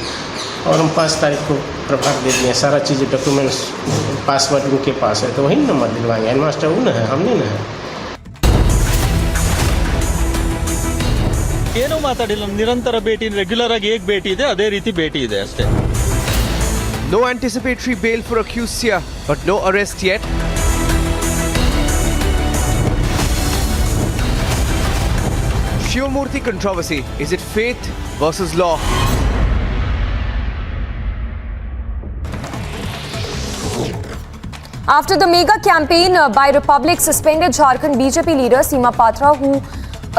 और हम 5 तारीख को प्रभाग दे दिए, सारा चीज़ डॉक्यूमेंट्स पासवर्ड उनके पास है, तो वही नंबर दिलवाएंगे। हेडमास्टर वो न है, हम नहीं न है। ಏನು ಮಾತಾಡಿಲ್ಲ, ನಿರಂತರ ಭೇಟಿ, ರೆಗ್ಯುಲರ್ ಆಗಿ ಏಕ್ ಭೇಟಿ ಇದೆ, ಅದೇ ರೀತಿ ಭೇಟಿ ಇದೆ ಅಷ್ಟೇ. No anticipatory bail for accused here, but no arrest yet. Shivamurthy controversy, is it faith versus law? After the mega campaign by Republic suspended Jharkhand BJP leader Sima Patra, who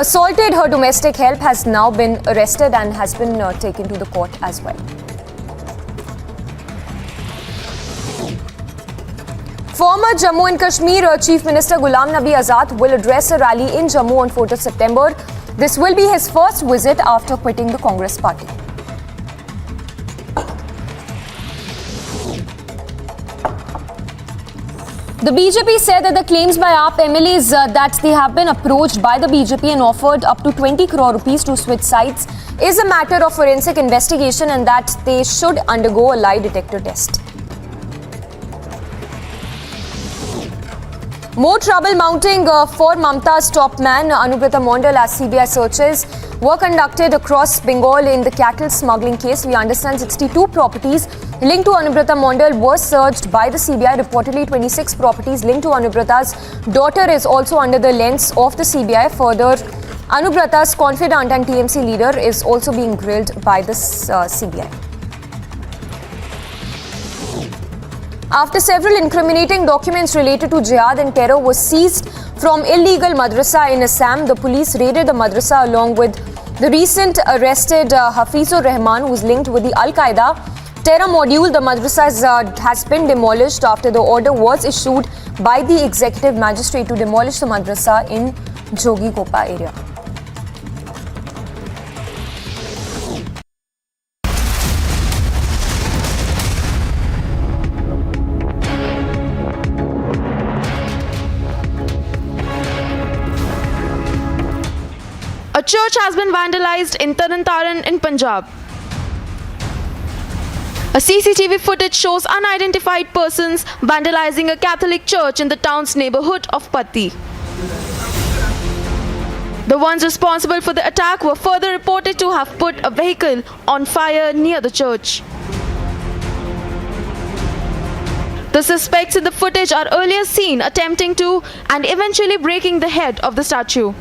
assaulted her domestic help, has now been arrested and has been taken to the court as well. Former Jammu and Kashmir Chief Minister Ghulam Nabi Azad will address a rally in Jammu on 4th of September. This will be his first visit after quitting the Congress party. The BJP said that the claims by AAP MLAs that they have been approached by the BJP and offered up to 20 crore rupees to switch sides is a matter of forensic investigation and that they should undergo a lie detector test. More trouble mounting for Mamta's top man Anubrata Mondal as CBI searches were conducted across Bengal in the cattle smuggling case. We understand 62 properties linked to Anubrata Mondal were searched by the CBI. Reportedly, 26 properties linked to Anubrata's daughter is also under the lens of the CBI. Further, Anubrata's confidant and TMC leader is also being grilled by the CBI. After several incriminating documents related to jihad and terror were seized from illegal madrasa in Assam, the police raided the madrasa along with the recent arrested Hafizur Rahman, who is linked with the Al-Qaeda terror module. The madrasa has been demolished after the order was issued by the executive magistrate to demolish the madrasa in Jogigopa area. A church has been vandalized in Tarn Taran in Punjab. A CCTV footage shows unidentified persons vandalizing a Catholic church in the town's neighborhood of Patti. The ones responsible for the attack were further reported to have put a vehicle on fire near the church. The suspects in the footage are earlier seen attempting to and eventually breaking the head of the statue.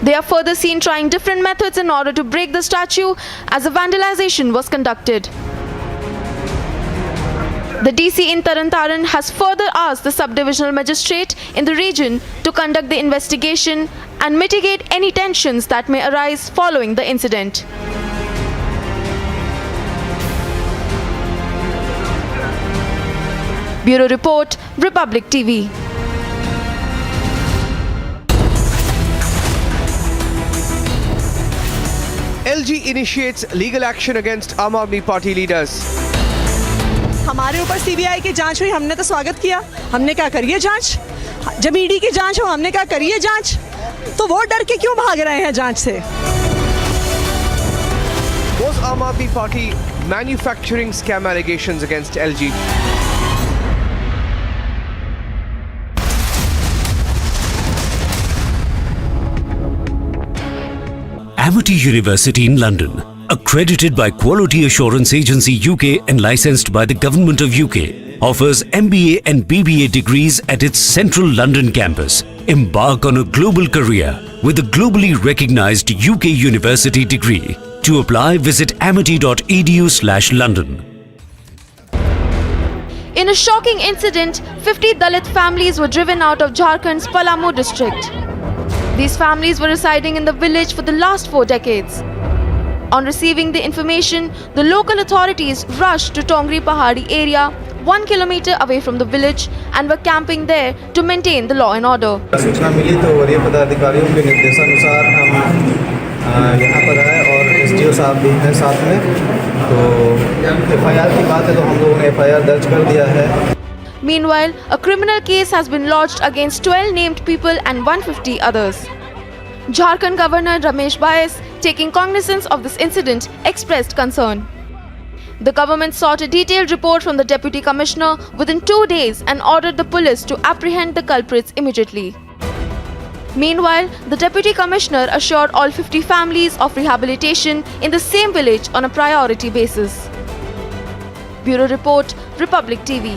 They are further seen trying different methods in order to break the statue as a vandalization was conducted. The DC in Tarantaran has further asked the subdivisional magistrate in the region to conduct the investigation and mitigate any tensions that may arise following the incident. Bureau Report, Republic TV. LG initiates legal action against Aam Aadmi Party leaders. हमारे ऊपर CBI की जांच हुई, हमने तो स्वागत किया। हमने क्या करिए जांच, जब ईडी की जांच हो हमने क्या करिए जांच, तो वो डर के क्यों भाग रहे हैं जांच से? Was Aam Aadmi Party manufacturing scam allegations against LG? Amity University in London, accredited by Quality Assurance Agency UK and licensed by the Government of UK, offers MBA and BBA degrees at its central London campus. Embark on a global career with a globally recognized UK university degree. To apply, visit amity.edu/London. In a shocking incident, 50 Dalit families were driven out of Jharkhand's Palamu district. These families were residing in the village for the last 4 decades. On receiving the information, the local authorities rushed to Tongri Pahadi area, 1 kilometer away from the village, and were camping there to maintain the law and order. सूचना मिली तो वरीय पदाधिकारियों के निर्देशानुसार हम यहाँ पर आए और एसडीओ साहब भी हैं साथ में। तो एफआईआर की बात है तो हम लोगों ने एफआईआर दर्ज कर दिया है। Meanwhile, a criminal case has been lodged against 12 named people and 150 others. Jharkhand Governor Ramesh Bais, taking cognizance of this incident, expressed concern. The government sought a detailed report from the Deputy Commissioner within 2 days and ordered the police to apprehend the culprits immediately. Meanwhile, the Deputy Commissioner assured all 50 families of rehabilitation in the same village on a priority basis. Bureau Report, Republic TV.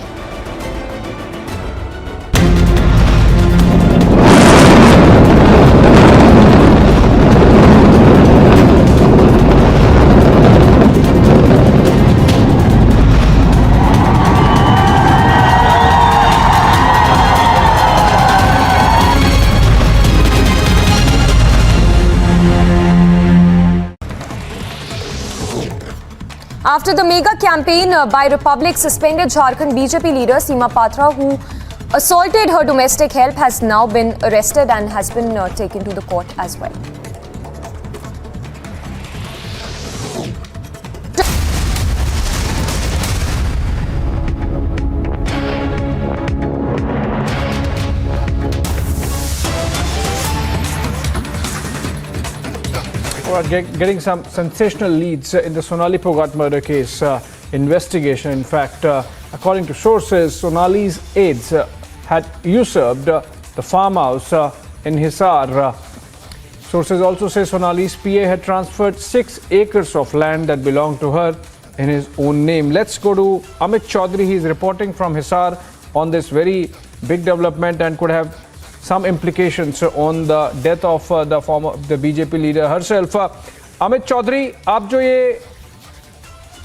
After the mega campaign by Republic suspended Jharkhand BJP leader Sima Patra, who assaulted her domestic help, has now been arrested and has been taken to the court as well. Getting some sensational leads in the Sonali Phogat murder case investigation. In fact, according to sources, Sonali's aides had usurped the farmhouse in Hisar. Sources also say Sonali's PA had transferred 6 acres of land that belonged to her in his own name. Let's go to Amit Chaudhary. He is reporting from Hisar on this very big development and could have some implications on the death of the BJP leader herself. Amit Chaudhary, आप जो ये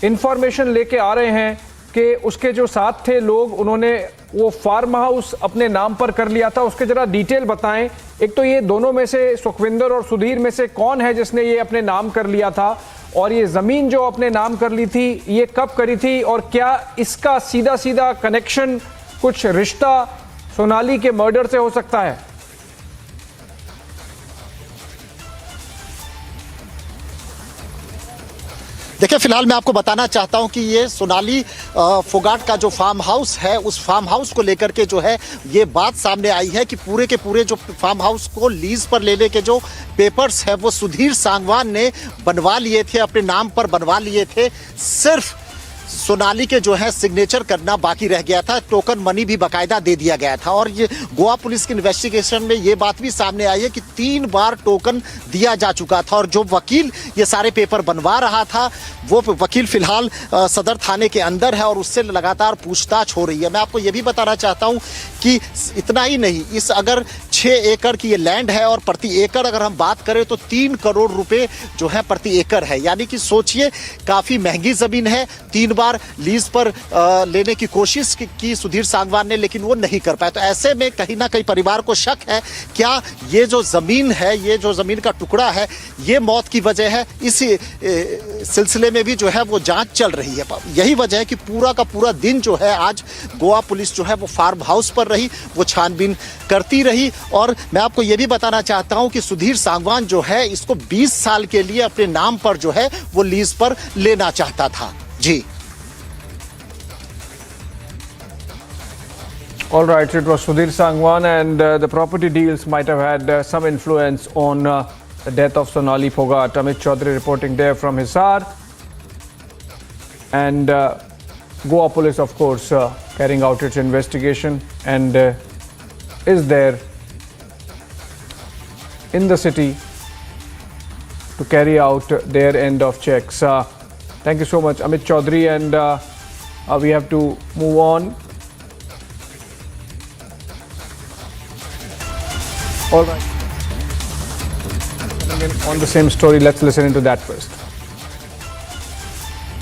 information लेके आ रहे हैं कि उसके जो साथ थे लोग, उन्होंने वो फार्म हाउस अपने नाम पर कर लिया था, उसके जरा डिटेल बताएं। एक तो ये दोनों में से सुखविंदर और सुधीर में से कौन है जिसने ये अपने नाम कर लिया था, और ये जमीन जो अपने नाम कर ली थी ये कब करी थी, और क्या इसका सीधा सीधा कनेक्शन, कुछ रिश्ता सोनाली के मर्डर से हो सकता है? देखिए, फिलहाल मैं आपको बताना चाहता हूं कि ये सोनाली फोगाट का जो फार्म हाउस है, उस फार्म हाउस को लेकर के जो है ये बात सामने आई है कि पूरे के पूरे जो फार्म हाउस को लीज पर लेने के जो पेपर्स है वो सुधीर सांगवान ने बनवा लिए थे, अपने नाम पर बनवा लिए थे। सिर्फ सोनाली के जो है सिग्नेचर करना बाकी रह गया था, टोकन मनी भी बाकायदा दे दिया गया था। और ये गोवा पुलिस की इन्वेस्टिगेशन में ये बात भी सामने आई है कि 3 बार टोकन दिया जा चुका था। और जो वकील ये सारे पेपर बनवा रहा था वो वकील फिलहाल सदर थाने के अंदर है और उससे लगातार पूछताछ हो रही है। मैं आपको ये भी बताना चाहता हूँ कि इतना ही नहीं, इस अगर 6 एकड़ की ये लैंड है और प्रति एकड़ अगर हम बात करें तो 3 करोड़ रुपए जो है प्रति एकड़ है, यानी कि सोचिए काफ़ी महंगी ज़मीन है। 3 बार लीज पर लेने की कोशिश की सुधीर सांगवान ने, लेकिन वो नहीं कर पाए। तो ऐसे में कहीं ना कहीं परिवार को शक है, क्या ये जो ज़मीन है, ये जो ज़मीन का टुकड़ा है, ये मौत की वजह है। इस सिलसिले में भी जो है वो जांच चल रही है। यही वजह है कि पूरा का पूरा दिन जो है आज गोवा पुलिस जो है वो फार्म हाउस पर रही, वो छानबीन करती रही। और मैं आपको ये भी बताना चाहता हूं कि सुधीर सांगवान जो है इसको 20 साल के लिए अपने नाम पर जो है वो लीज पर लेना चाहता था। जी। All right, it was Sudhir Sangwan, and the property deals might have had some influence on the death of Sonali Phogat. Amit Chaudhary reporting there from Hisar. And Goa police, of course, carrying out its investigation and is there in the city to carry out their end of checks. Thank you so much, Amit Chaudhary, and we have to move on. All right. On the same story, let's listen into that first.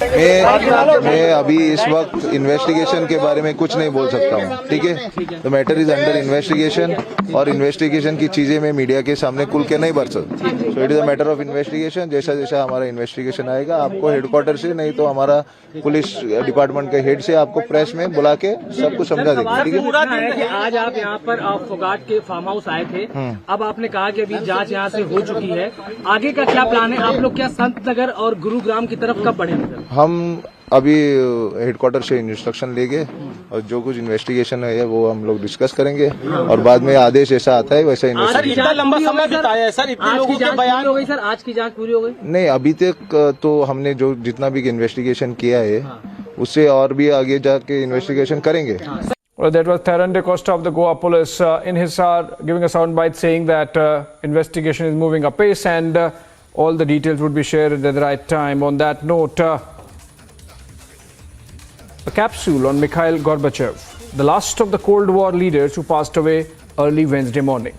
मैं अभी इस वक्त investigation के बारे में कुछ नहीं बोल सकता हूँ, ठीक है। The matter is under investigation और इन्वेस्टिगेशन की चीज़ें मैं मीडिया के सामने खुल के नहीं भर सकता। So it is a matter of investigation. जैसा जैसा हमारा इन्वेस्टिगेशन आएगा आपको हेडक्वार्टर से, नहीं तो हमारा पुलिस डिपार्टमेंट के हेड से आपको प्रेस में बुला के सब कुछ समझा देंगे, ठीक है। आज आप यहाँ पर फोगाट के फार्म हाउस आए थे, अब आपने कहा कि अभी जांच यहाँ से हो चुकी है, आगे का क्या प्लान है? आप लोग क्या संत नगर और गुरुग्राम की तरफ कब बढ़ेंगे? हम अभी हेडक्वार्टर से इंस्ट्रक्शन लेंगे और जो कुछ इन्वेस्टिगेशन है वो हम लोग डिस्कस करेंगे और बाद में आदेश ऐसा आता है वैसा इन्वेस्टिगेशन। इतना लंबा समय बिताया है सर, इतने लोगों के बयान हो गई सर, आज की जांच पूरी हो गई? नहीं, अभी तक तो हमने जो जितना भी इन्वेस्टिगेशन किया है उससे और भी आगे जाके इन्वेस्टिगेशन करेंगे। Well, that was Theron De Costa of the Goa police in Hisar giving a soundbite saying that investigation is moving apace and all the details would be shared at the right time. On that note, a capsule on Mikhail Gorbachev, the last of the Cold War leaders who passed away early Wednesday morning.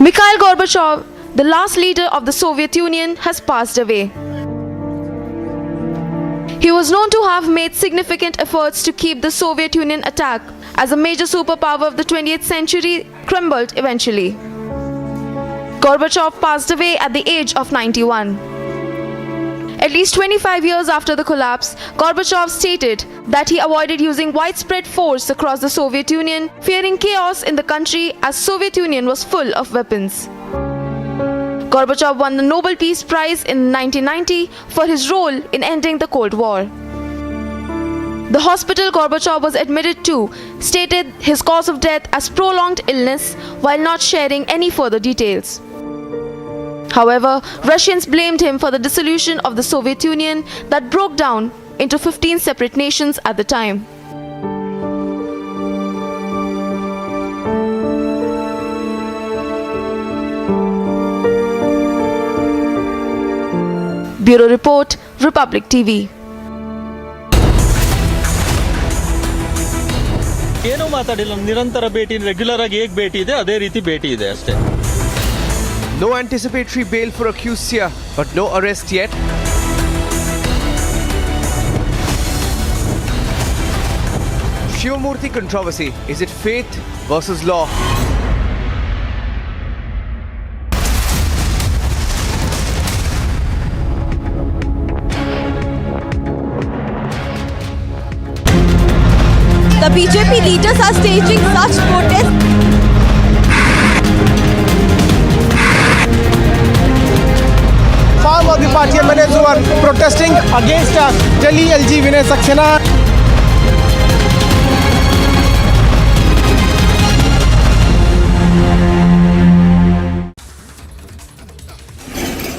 Mikhail Gorbachev, the last leader of the Soviet Union, has passed away. He was known to have made significant efforts to keep the Soviet Union attack as a major superpower of the 20th century crumbled eventually. Gorbachev passed away at the age of 91. At least 25 years after the collapse, Gorbachev stated that he avoided using widespread force across the Soviet Union, fearing chaos in the country as Soviet Union was full of weapons. Gorbachev won the Nobel Peace Prize in 1990 for his role in ending the Cold War. The hospital Gorbachev was admitted to stated his cause of death as prolonged illness while not sharing any further details. However, Russians blamed him for the dissolution of the Soviet Union that broke down into 15 separate nations at the time. Bureau Report, Republic TV. ಏನೋ ಮಾತಾಡಿಲ್ಲ, ನಿರಂತರ ಭೇಟಿ, regular ಆಗಿ ಏಕ್ ಭೇಟಿ ಇದೆ, ಅದೇ ರೀತಿ ಭೇಟಿ ಇದೆ ಅಷ್ಟೇ. No anticipatory bail for accused here, but no arrest yet. Shivamurthy controversy. Is it faith versus law? The BJP leaders are staging such protests. Farm of the party MLAs who are protesting against Delhi LG Vinay Saxena.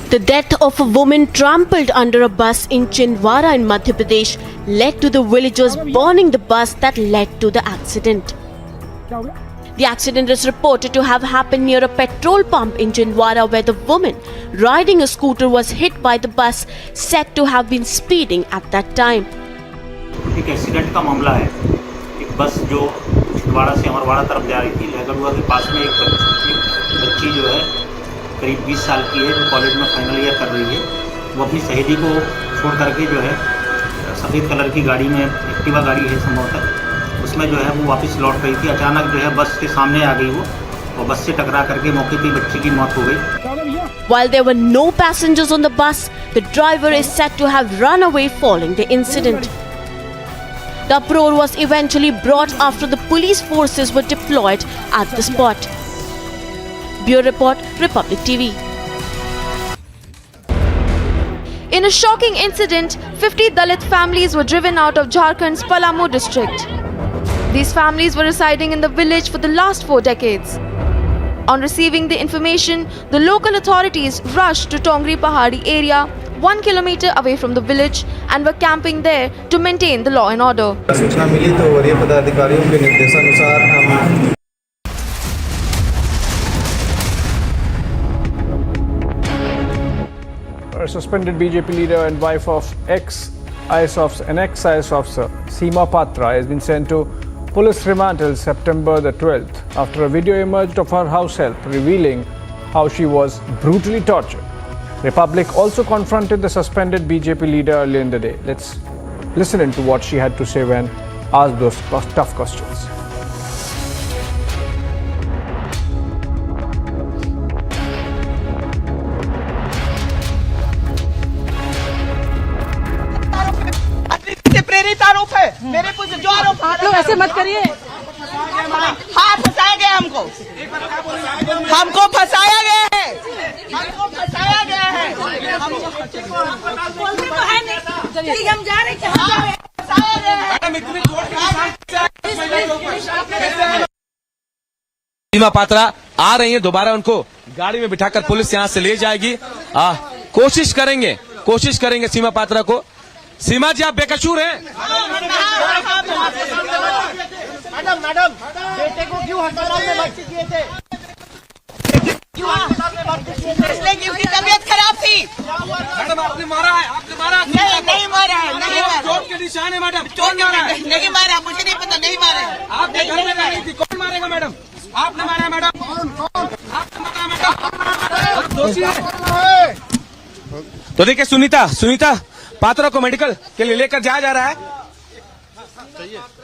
The death of a woman trampled under a bus in Chindwara in Madhya Pradesh led to the villagers burning the bus that led to the accident. The accident is reported to have happened near a petrol pump in Chindwara where the woman riding a scooter was hit by the bus said to have been speeding at that time. एक accident का मामला है। एक बस जो छिंदवाड़ा से अमरवाड़ा तरफ जा रही थी, लहगड़ुआ के पास में एक बच्ची जो है करीब 20 साल की है, जो कॉलेज में फाइनल ईयर कर रही है। वो अपनी सहेली को छोड़ करके जो है सफ़ेद कलर की गाड़ी में, एक्टिवा गाड़ी है संभवतः, उसमें जो है वो वापस लौट रही थी। अचानक जो है बस के सामने आ गई वो, और बस से टकरा करके मौके पर बच्ची की मौत हो गई। While there were no passengers on the bus, the driver is said to have run away following the incident. The uproar was eventually brought after the police forces were deployed at the spot. Bureau Report, Republic TV. In a shocking incident, 50 Dalit families were driven out of Jharkhand's Palamu district. These families were residing in the village for the last 4 decades. On receiving the information, the local authorities rushed to Tongri Pahadi area, 1 kilometer away from the village, and were camping there to maintain the law and order. सूचना मिली तो वरीय पदाधिकारियों के निर्देशानुसार हम Suspended BJP leader and wife of ex-IS officer Sima Patra has been sent to police remand till September the 12th after a video emerged of her house help revealing how she was brutally tortured. Republic also confronted the suspended BJP leader earlier in the day. Let's listen into what she had to say when asked those tough questions. प्रेरित आरोप है मेरे कुछ जो आरोप लोग ऐसे मत करिए। हाँ फंसाया गया हमको फंसाया गया है, हमको फंसाया गया है। हम जा रहे हैं, फंसाया गया है। सीमा पात्रा आ रही है, दोबारा उनको गाड़ी में बिठाकर पुलिस यहां से ले जाएगी। कोशिश करेंगे सीमा पात्रा को। सीमा जी आप बेकसूर हैं। मैडम बेटे को क्यों अस्पताल में भर्ती किए थे? इसलिए कि उसकी तबीयत खराब थी। मैडम आपने मारा है, नहीं मारा है, नहीं मारा। चोट के निशान है मैडम, कौन मारा है? नहीं मारा, मुझे नहीं पता, नहीं मारा है। आपने घर में रही थी, कौन मारेगा मैडम? आपने मारा है मैडम, आपने मारा मैडम, दोषी है। तो देखिए सुनीता पात्रा को मेडिकल के लिए लेकर जाया जा रहा है,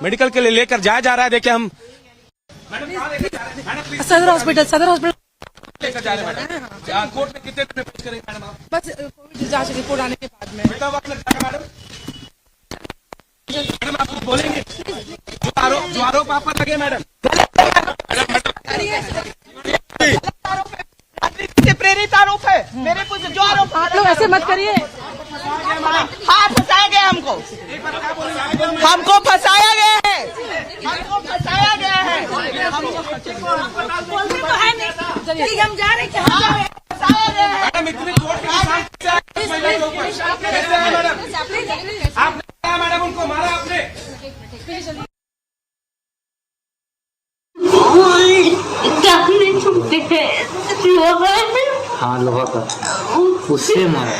मेडिकल के लिए लेकर जाया जा रहा है। देखिए हम सदर हॉस्पिटल लेकर जा रहे हैं मैडम। कोर्ट में कितने दिन में पेश करेंगे मैडम आप? बस कोविड जांच रिपोर्ट आने के बाद में। कितना वक्त लग जाएगा मैडम आपको बोलेंगे जो आरोप आप पर लगे मैडम। प्रेरित आरोप है मेरे कुछ जो आरोप लोग ऐसे मत करिए। हाँ फंसाया गया हमको फंसाया गया है, हमको फंसाया गया है। हम जा रहे हैं, फंसाया गया है। मैडम इतनी चोट के आपने मैडम उनको मारा आपने। हाँ लोहा का, उससे मारा।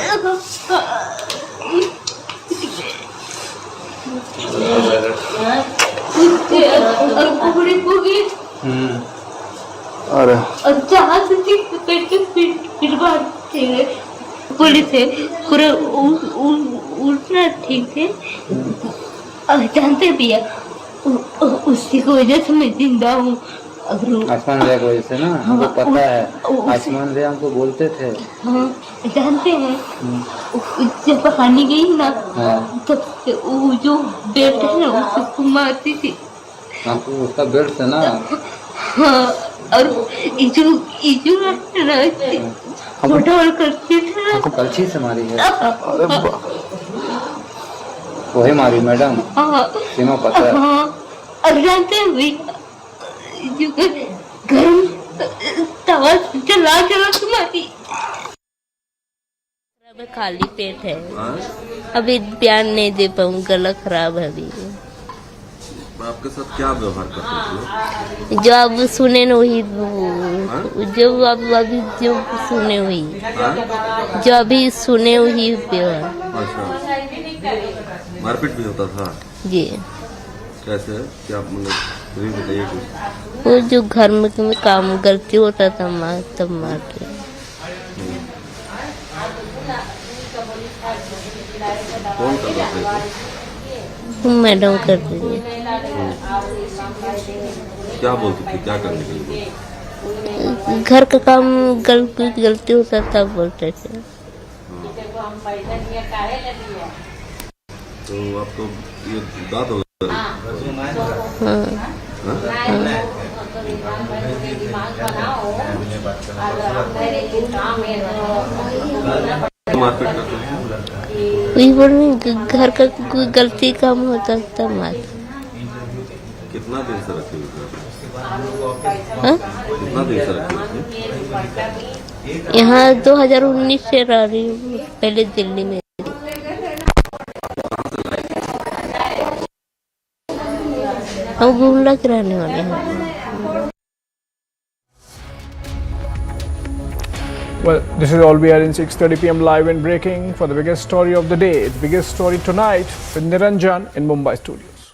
पुलिस है पूरा उठना ठीक थे, जानते भी है उसी की वजह से मैं जिंदा हूँ। आसमान भैया की वजह से ना, हमको पता है। आसमान भैया हमको बोलते थे। हाँ जानते हैं, जब पकाने गई ना तो वो जो बेटा है ना उसको मारती थी। आपको उसका बेल्ट से ना। हाँ, और फोटो करती थी। आपको कलछी से मारी है? वही मारी मैडम, सीमा पत्रा। और जानते हैं भी गर्म तवा चला तुम्हारी। खाली पेट है, अभी बयान नहीं दे पाऊँ, गला खराब है अभी। आपके साथ क्या व्यवहार करते थे? जो आप सुने न वही, जो आप अभी जो सुने वही, जो अभी सुने वही व्यवहार। अच्छा, मारपीट भी होता था? जी। कैसे, क्या मतलब बताइए कुछ। वो जो घर में काम गलती होता था तब मार के। कौन कर रहा था? मैडम करती थी। क्या बोलती थी, क्या करने के लिए? घर का काम गलती होता था बोलते थे। तो अब तो ये दांत हो गया। मारपीट करते थे? वही बोल रही, घर का कोई गलती काम होता था मार। कितना देर से रखे हुए थे? कितना देर से रखे हुए थे? यहाँ 2019 से रह रही हूँ, पहले दिल्ली में। हम गुमला के रहने वाले हैं। Well, this is all we are in 6:30 p.m. live and breaking for the biggest story of the day. The biggest story tonight with Niranjan in Mumbai studios.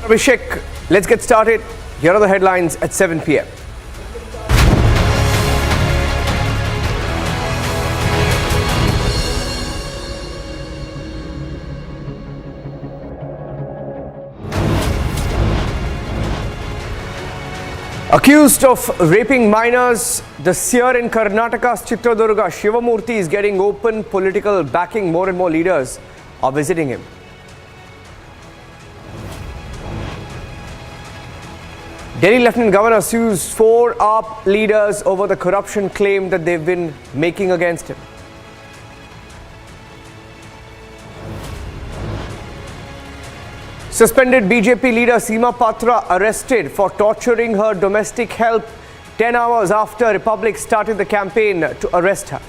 Abhishek, let's get started. Here are the headlines at 7 p.m. Accused of raping minors, the seer in Karnataka's Chitradurga, Shivamurthy, is getting open political backing. More and more leaders are visiting him. Delhi Lieutenant Governor sues 4 AAP leaders over the corruption claim that they've been making against him. Suspended BJP leader Sima Patra arrested for torturing her domestic help 10 hours after Republic started the campaign to arrest her.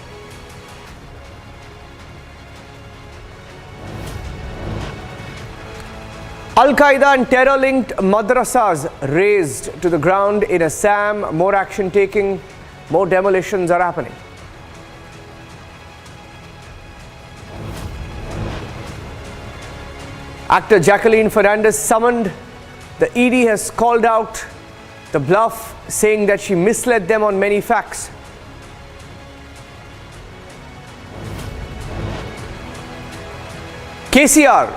Al-Qaeda and terror-linked madrasas razed to the ground in Assam. More action taking, more demolitions are happening. Actor Jacqueline Fernandez summoned. The ED has called out the bluff, saying that she misled them on many facts. KCR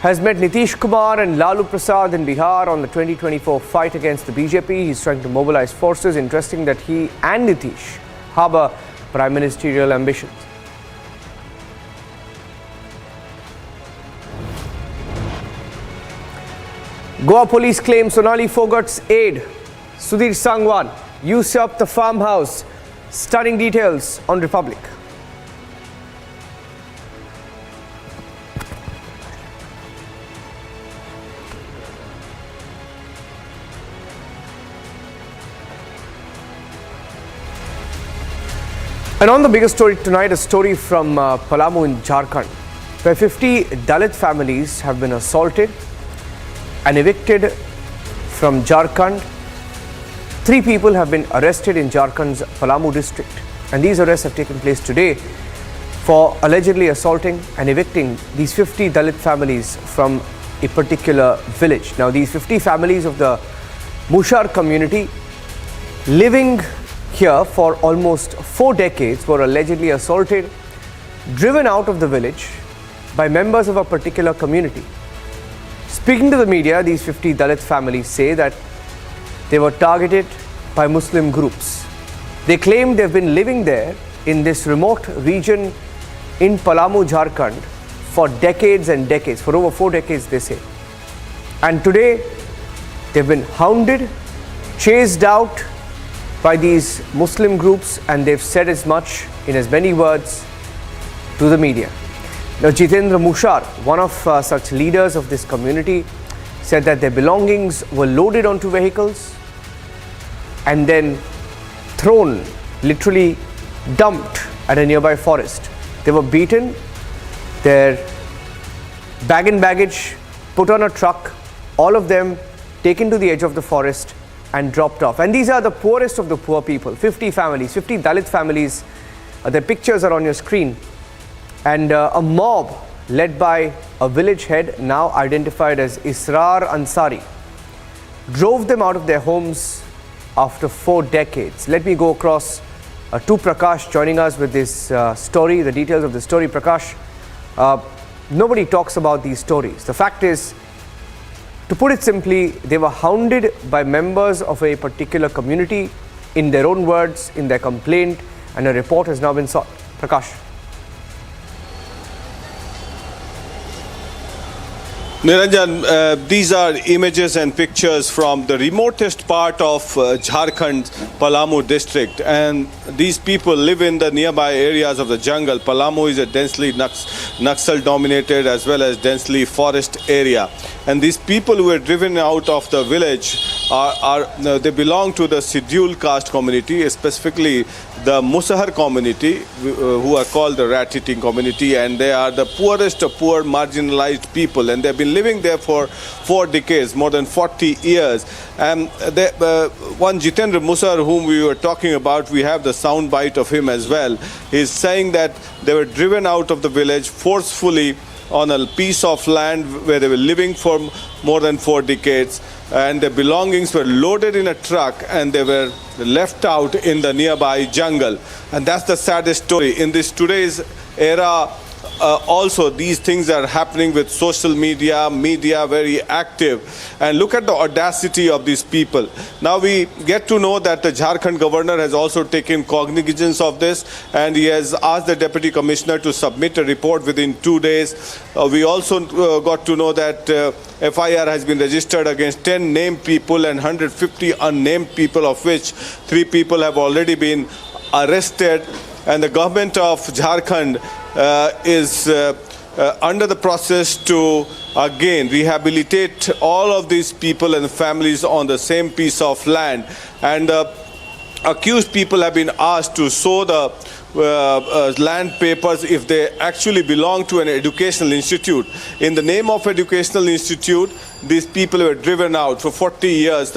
has met Nitish Kumar and Lalu Prasad in Bihar on the 2024 fight against the BJP. He's trying to mobilize forces. Interesting that he and Nitish harbor prime ministerial ambitions. Goa police claim Sonali Phogat's aide, Sudhir Sangwan, usurped the farmhouse. Stunning details on Republic. And on the biggest story tonight, a story from Palamu in Jharkhand, where 50 Dalit families have been assaulted and evicted from Jharkhand. 3 people have been arrested in Jharkhand's Palamu district, and these arrests have taken place today for allegedly assaulting and evicting these 50 Dalit families from a particular village. Now, these 50 families of the Mushar community living here for almost 4 decades were allegedly assaulted, driven out of the village by members of a particular community. Speaking to the media, these 50 Dalit families say that they were targeted by Muslim groups. They claim they've been living there in this remote region in Palamu, Jharkhand for decades and decades, for over 4 decades they say. And today They've been hounded, chased out by these Muslim groups, and they've said as much in as many words to the media. Now, Jitendra Mushar, one of such leaders of this community, said that their belongings were loaded onto vehicles and then thrown, literally dumped at a nearby forest. They were beaten, their bag and baggage put on a truck, all of them taken to the edge of the forest and dropped off. And these are the poorest of the poor people, 50 families, 50 Dalit families. Their pictures are on your screen. And a mob led by a village head, now identified as Israr Ansari, drove them out of their homes after 4 decades. Let me go across to Prakash, joining us with this story, the details of the story. Prakash, nobody talks about these stories. The fact is, to put it simply, they were hounded by members of a particular community, in their own words, in their complaint, and a report has now been sought. Prakash. Niranjan, these are images and pictures from the remotest part of Jharkhand, Palamu district, and these people live in the nearby areas of the jungle. Palamu is a densely Naxal dominated as well as densely forest area, and these people who were driven out of the village they belong to the scheduled caste community, specifically the Musahar community, who are called the rat-eating community, and they are the poorest of poor marginalized people, and they've been living there for 4 decades, more than 40 years. And one Jitendra Musar, whom we were talking about, we have the sound bite of him as well. He's saying that they were driven out of the village forcefully on a piece of land where they were living for more than 4 decades, and their belongings were loaded in a truck and they were left out in the nearby jungle. And that's the saddest story. In this today's era, also these things are happening with social media very active, and look at the audacity of these people. Now we get to know that the Jharkhand governor has also taken cognizance of this, and he has asked the deputy commissioner to submit a report within 2 days. We also got to know that FIR has been registered against 10 named people and 150 unnamed people, of which 3 people have already been arrested. And the government of Jharkhand is under the process to again rehabilitate all of these people and families on the same piece of land. And accused people have been asked to show the land papers if they actually belong to an educational institute. In the name of educational institute, these people were driven out for 40 years.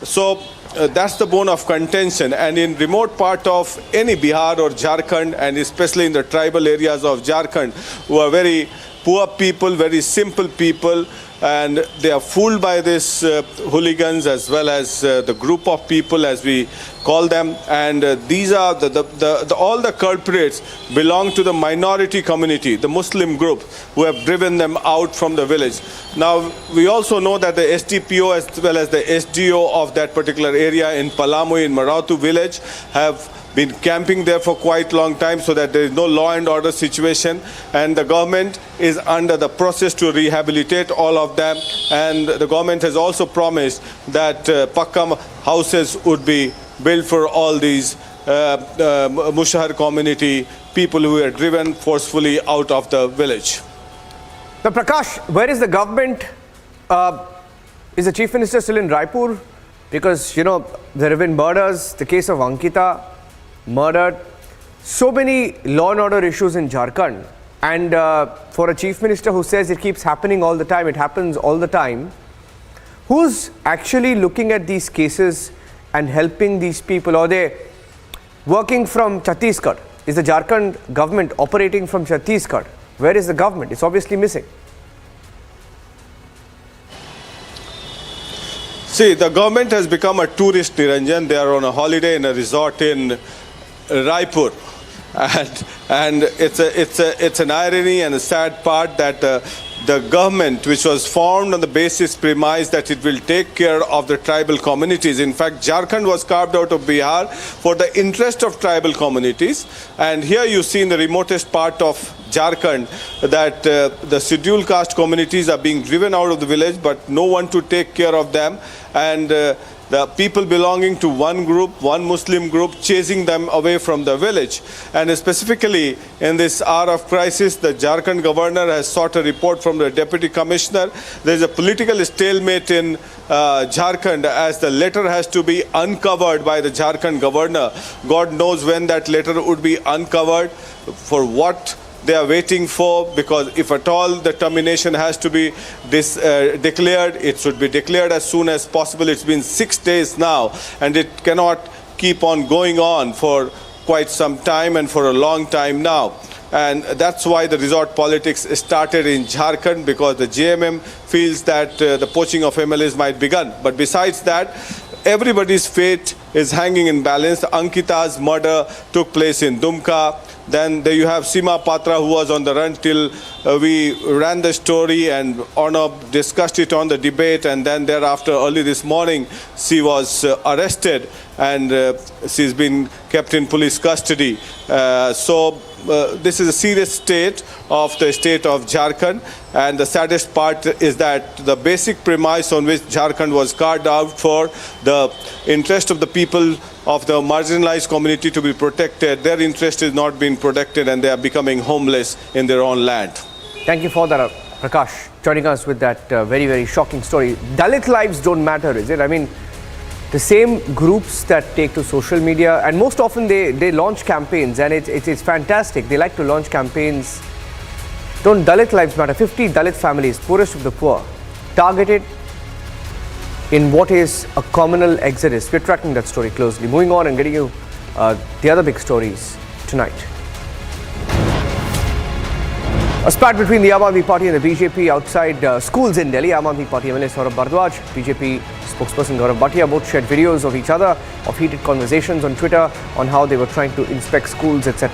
So that's the bone of contention. And in remote part of any Bihar or Jharkhand, and especially in the tribal areas of Jharkhand, who are very poor people, very simple people, and they are fooled by these hooligans as well as the group of people, as we call them. And these are all the culprits belong to the minority community, the Muslim group, who have driven them out from the village. Now we also know that the SDPO as well as the SDO of that particular area in Palamu, in Maratu village, have been camping there for quite a long time, so that there is no law and order situation, and the government is under the process to rehabilitate all of them. And the government has also promised that Pakka houses would be built for all these Mushahar community people who were driven forcefully out of the village. Now, Prakash, where is the government? Is the Chief Minister still in Raipur? Because, you know, there have been murders, the case of Ankita, murdered, so many law and order issues in Jharkhand. And for a Chief Minister who says it keeps happening all the time, it happens all the time, who's actually looking at these cases and helping these people? Are they working from Chhattisgarh? Is the Jharkhand government operating from Chhattisgarh? Where is the government? It's obviously missing. See, the government has become a tourist, Niranjan. They are on a holiday in a resort in Raipur. And it's an irony and a sad part that the government, which was formed on the basis premise that it will take care of the tribal communities. In fact, Jharkhand was carved out of Bihar for the interest of tribal communities. And here you see in the remotest part of Jharkhand that the scheduled caste communities are being driven out of the village, but no one to take care of them. And the people belonging to one group, one Muslim group, chasing them away from the village. And specifically in this hour of crisis, the Jharkhand governor has sought a report from the deputy commissioner. There is a political stalemate in Jharkhand as the letter has to be uncovered by the Jharkhand governor. God knows when that letter would be uncovered, for what they are waiting for, because if at all the termination has to be declared, it should be declared as soon as possible. It's been 6 days now, and it cannot keep on going on for quite some time and for a long time now. And that's why the resort politics started in Jharkhand, because the JMM feels that the poaching of MLAs might begin. But besides that, everybody's fate is hanging in balance. Ankita's murder took place in Dumka. Then there you have Sima Patra, who was on the run till we ran the story, and Arnab discussed it on the debate, and then thereafter early this morning she was arrested, and she's been kept in police custody. This is a serious state of Jharkhand, and the saddest part is that the basic premise on which Jharkhand was carved out for the interest of the people of the marginalized community to be protected, their interest is not being protected, and they are becoming homeless in their own land. Thank you for that, Prakash, joining us with that very, very shocking story. Dalit lives don't matter, is it? I mean, the same groups that take to social media, and most often they launch campaigns, and it's fantastic. They like to launch campaigns. Don't Dalit lives matter? 50 Dalit families, poorest of the poor, targeted in what is a communal exodus. We're tracking that story closely. Moving on and getting you the other big stories tonight. A spat between the Aam Aadmi Party and the BJP outside schools in Delhi. Aam Aadmi Party MLA Saurabh Bhardwaj, BJP spokesperson Gaurav Bhatia both shared videos of each other, of heated conversations on Twitter on how they were trying to inspect schools, etc.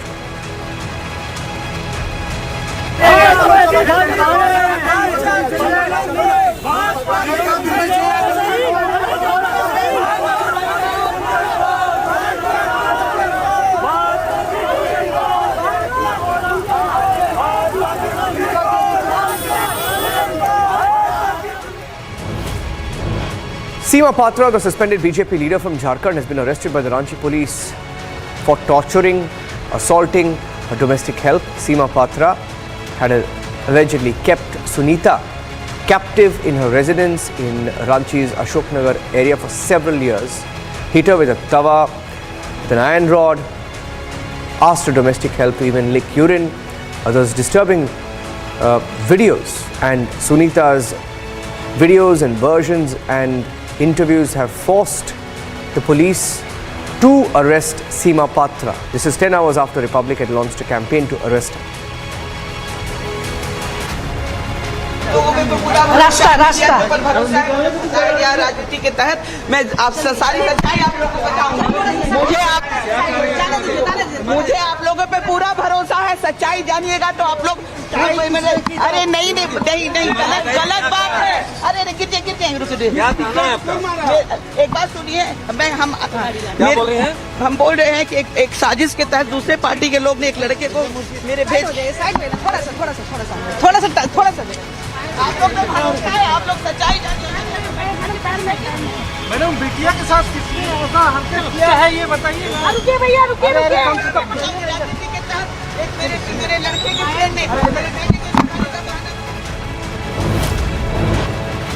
Sima Patra, the suspended BJP leader from Jharkhand, has been arrested by the Ranchi police for torturing, assaulting her domestic help. Sima Patra had allegedly kept Sunita captive in her residence in Ranchi's Ashoknagar area for several years, hit her with a tawa, with an iron rod, asked her domestic help to even lick urine. Others disturbing videos, and Sunita's videos and versions and interviews have forced the police to arrest Sima Patra. This is 10 hours after Republic had launched a campaign to arrest her. राजनीति के तहत मैं आप सारी सच्चाई आप लोगों को बताऊंगा। मुझे आप लोगों पे पूरा भरोसा है। सच्चाई जानिएगा तो आप लोग अरे नहीं गलत बात है। अरे गिरते एक बात सुनिए, हम बोल रहे हैं कि एक साजिश के तहत दूसरे पार्टी के लोग ने एक लड़के को मेरे भेज थोड़ा सा आप लोग सच्चाई मैडम बिटिया के साथ किसने ऐसा हरकत किया है ये बताइए। रुकिए भैया रुकिए मेरे लड़के के फ्रेंड ने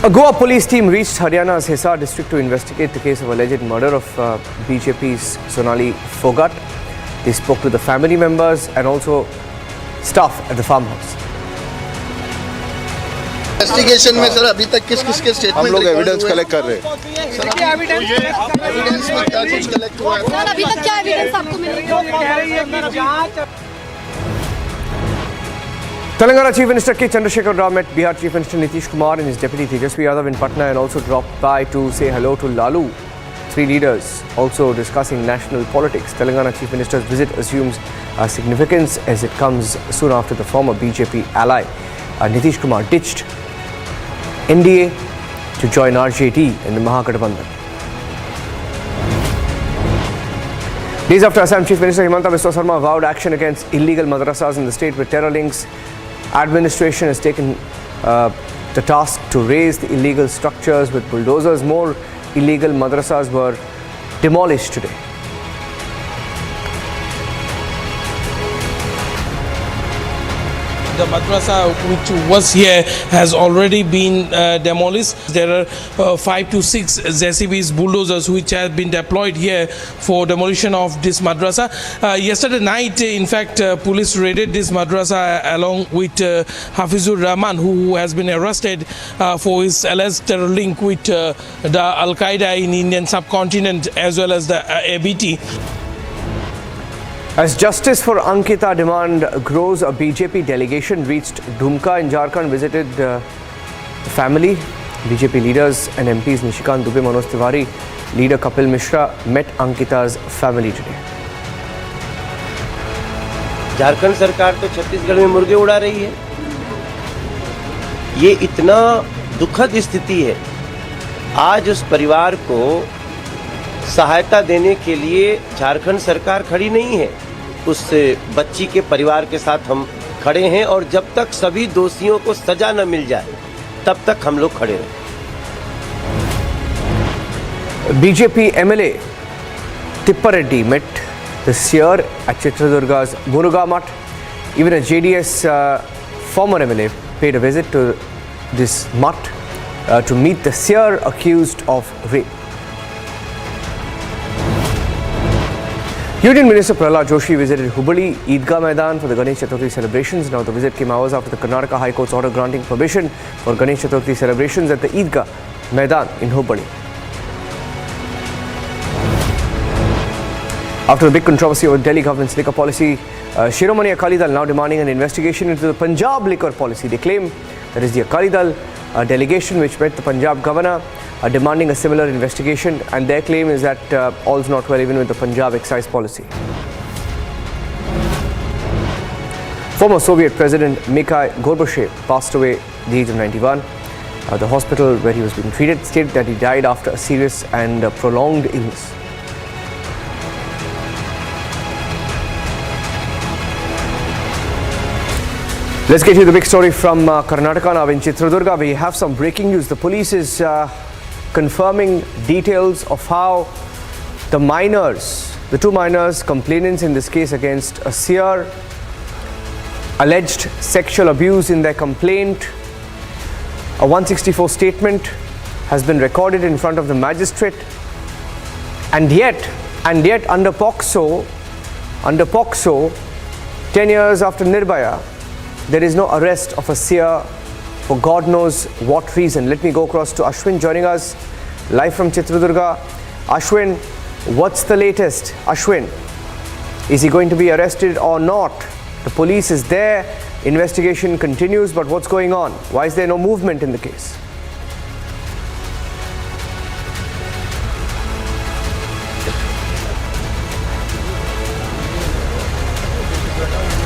A Goa police team reached Haryana's Hisar district to investigate the case of alleged murder of BJP's Sonali Phogat. They spoke to the family members and also staff at the farmhouse. Investigation में sir अभी तक किस किस के statement हम लोग evidence collect कर रहे हैं। एविडेंस में क्या कुछ कलेक्ट हुआ है? अभी तक क्या एविडेंस आपको मिल रहा है? Telangana Chief Minister K. Chandrasekhar Rao met Bihar Chief Minister Nitish Kumar and his deputy Tejasvi Yadav in Patna and also dropped by to say hello to Lalu. Three leaders also discussing national politics. Telangana Chief Minister's visit assumes significance as it comes soon after the former BJP ally Nitish Kumar ditched NDA to join RJD in the Mahagathbandhan. Days after Assam Chief Minister Himanta Biswa Sarma vowed action against illegal madrasas in the state with terror links, administration has taken the task to raise the illegal structures with bulldozers. More illegal madrasas were demolished today. The madrasa which was here has already been demolished. There are 5 to 6 JCBs, bulldozers, which have been deployed here for demolition of this madrasa. Yesterday night, in fact, police raided this madrasa along with Hafizur Rahman, who has been arrested for his alleged terror link with the Al-Qaeda in Indian subcontinent as well as the ABT. As justice for Ankita demand grows, a BJP delegation reached Dhumka in Jharkhand, visited the family. BJP leaders and MPs Nishikant Dubey, Manoj Tiwari, leader Kapil Mishra met Ankita's family today. Jharkhand सरकार तो छत्तीसगढ़ में मुर्गे उड़ा रही है। ये इतना दुखद स्थिति है। आज उस परिवार को सहायता देने के लिए झारखंड सरकार खड़ी नहीं है। उस बच्ची के परिवार के साथ हम खड़े हैं और जब तक सभी दोषियों को सजा न मिल जाए तब तक हम लोग खड़े रहें। BJP MLA Tippa Reddy met the seer at Chitradurga's Muruga Mutt. Even a JDS former MLA paid a visit to this mutt to meet the seer accused of rape. Union Minister Prahlad Joshi visited Hubballi Eidgah Maidan for the Ganesh Chaturthi celebrations. Now the visit came hours after the Karnataka High Court's order granting permission for Ganesh Chaturthi celebrations at the Eidgah Maidan in Hubballi. After the big controversy over Delhi government's liquor policy, Shiromani Akali Dal now demanding an investigation into the Punjab liquor policy. They claim that is the Akali Dal delegation which met the Punjab governor demanding a similar investigation, and their claim is that all's not well even with the Punjab excise policy. Former Soviet President Mikhail Gorbachev passed away at the age of 91. The hospital where he was being treated stated that he died after a serious and prolonged illness. Let's get you the big story from Karnataka now. In Chitradurga, we have some breaking news. The police is confirming details of how the two minors complainants in this case against a seer alleged sexual abuse in their complaint. A 164 statement has been recorded in front of the magistrate, and yet under POCSO 10 years after Nirbhaya, there is no arrest of a seer for God knows what reason. Let me go across to Ashwin joining us live from Chitradurga. Ashwin, what's the latest? Ashwin, is he going to be arrested or not? The police is there, investigation continues, but what's going on? Why is there no movement in the case?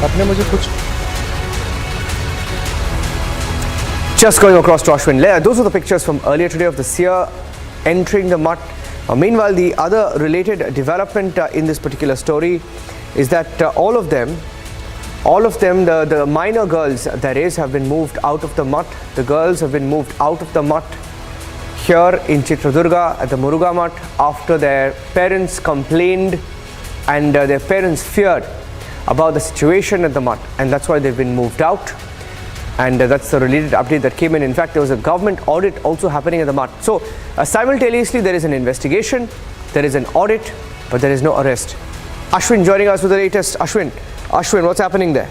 आपने मुझे कुछ Just going across to Ashwin. Those are the pictures from earlier today of the seer entering the mutt. Meanwhile, the other related development in this particular story is that all of them, the minor girls that is, have been moved out of the mutt. The girls have been moved out of the mutt here in Chitradurga at the Muruga Mutt after their parents complained and their parents feared about the situation at the mutt, and that's why they've been moved out. And that's the related update that came in. In fact, there was a government audit also happening at the mutt. So simultaneously there is an investigation, there is an audit, but there is no arrest. Ashwin joining us with the latest. Ashwin, what's happening there?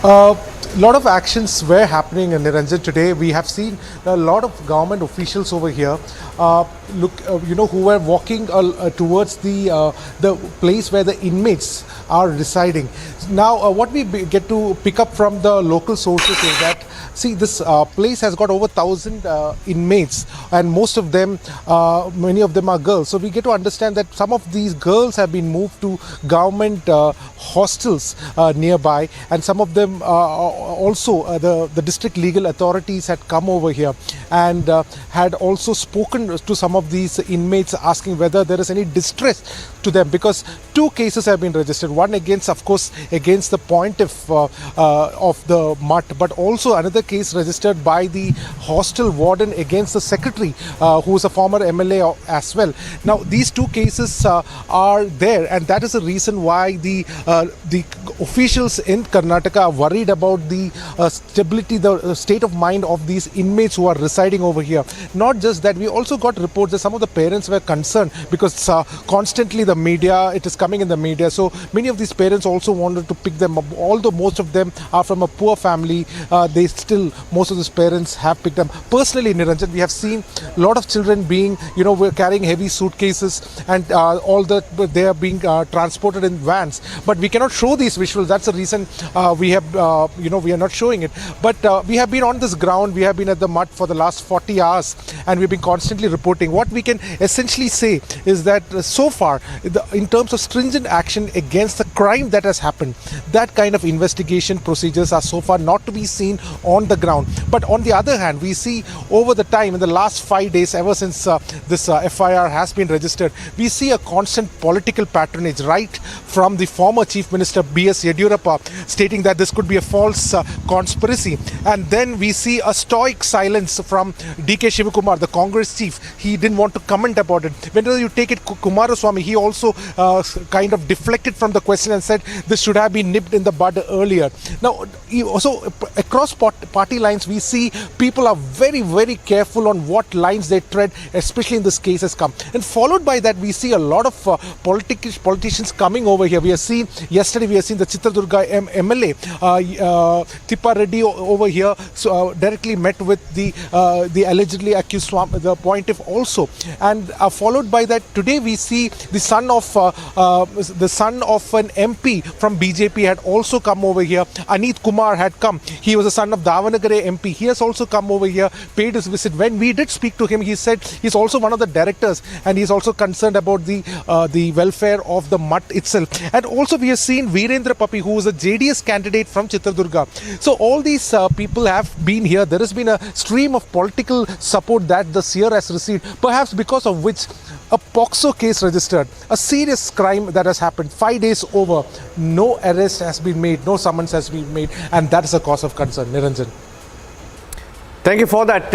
A lot of actions were happening in Niranjan today. We have seen a lot of government officials over here, who were walking towards the place where the inmates are residing. Now, what we get to pick up from the local sources is that See, this place has got over 1,000 inmates, and most of them, many of them are girls. So we get to understand that some of these girls have been moved to government hostels nearby, and some of them also the district legal authorities had come over here and had also spoken to some of these inmates, asking whether there is any distress to them, because 2 cases have been registered. One against, of course, against the pontiff of the mutt, but also another case registered by the hostel warden against the secretary, who is a former MLA as well. Now, these 2 cases are there, and that is the reason why the officials in Karnataka are worried about the stability, the state of mind of these inmates who are residing over here. Not just that, we also got reports that some of the parents were concerned because constantly the media, it is coming in the media. So many of these parents also wanted to pick them up. Although most of them are from a poor family, most of these parents have picked them. Personally, Niranjan, we have seen a lot of children being, we're carrying heavy suitcases, and they are being transported in vans. But we cannot show these visuals. That's the reason we are not showing it. But we have been on this ground. We have been at the mutt for the last 40 hours, and we've been constantly reporting. What we can essentially say is that so far, in terms of stringent action against the crime that has happened, that kind of investigation procedures are so far not to be seen on the ground. But on the other hand, we see over the time, in the last 5 days, ever since this FIR has been registered, we see a constant political patronage, right from the former Chief Minister B.S. Yediyurappa stating that this could be a false conspiracy. And then we see a stoic silence from D.K. Shivakumar, the Congress chief. He didn't want to comment about it. Whenever you take it, Kumaraswamy, he also kind of deflected from the question and said this should have been nipped in the bud earlier. Now, also across party lines, we see people are very, very careful on what lines they tread, especially in this case has come. And followed by that, we see a lot of politicians coming over here. Yesterday we have seen the Chitradurga MLA, Tippa Reddy over here, directly met with the allegedly accused the pontiff also. And followed by that, today we see the son of an MP from BJP had also come over here. Aneet Kumar had come. He was the son of Davanagere MP. He has also come over here, paid his visit. When we did speak to him, he said he's also one of the directors, and he's also concerned about the welfare of the mutt itself. And also we have seen Virendra Papi, who is a JDS candidate from Chitradurga. So all these people have been here. There has been a stream of political support that the seer has received, perhaps because of which a POXO case registered, a serious crime that has happened. 5 days over, no arrest has been made, no summons has been made, and that is a cause of concern. Niranjan. Thank you for that,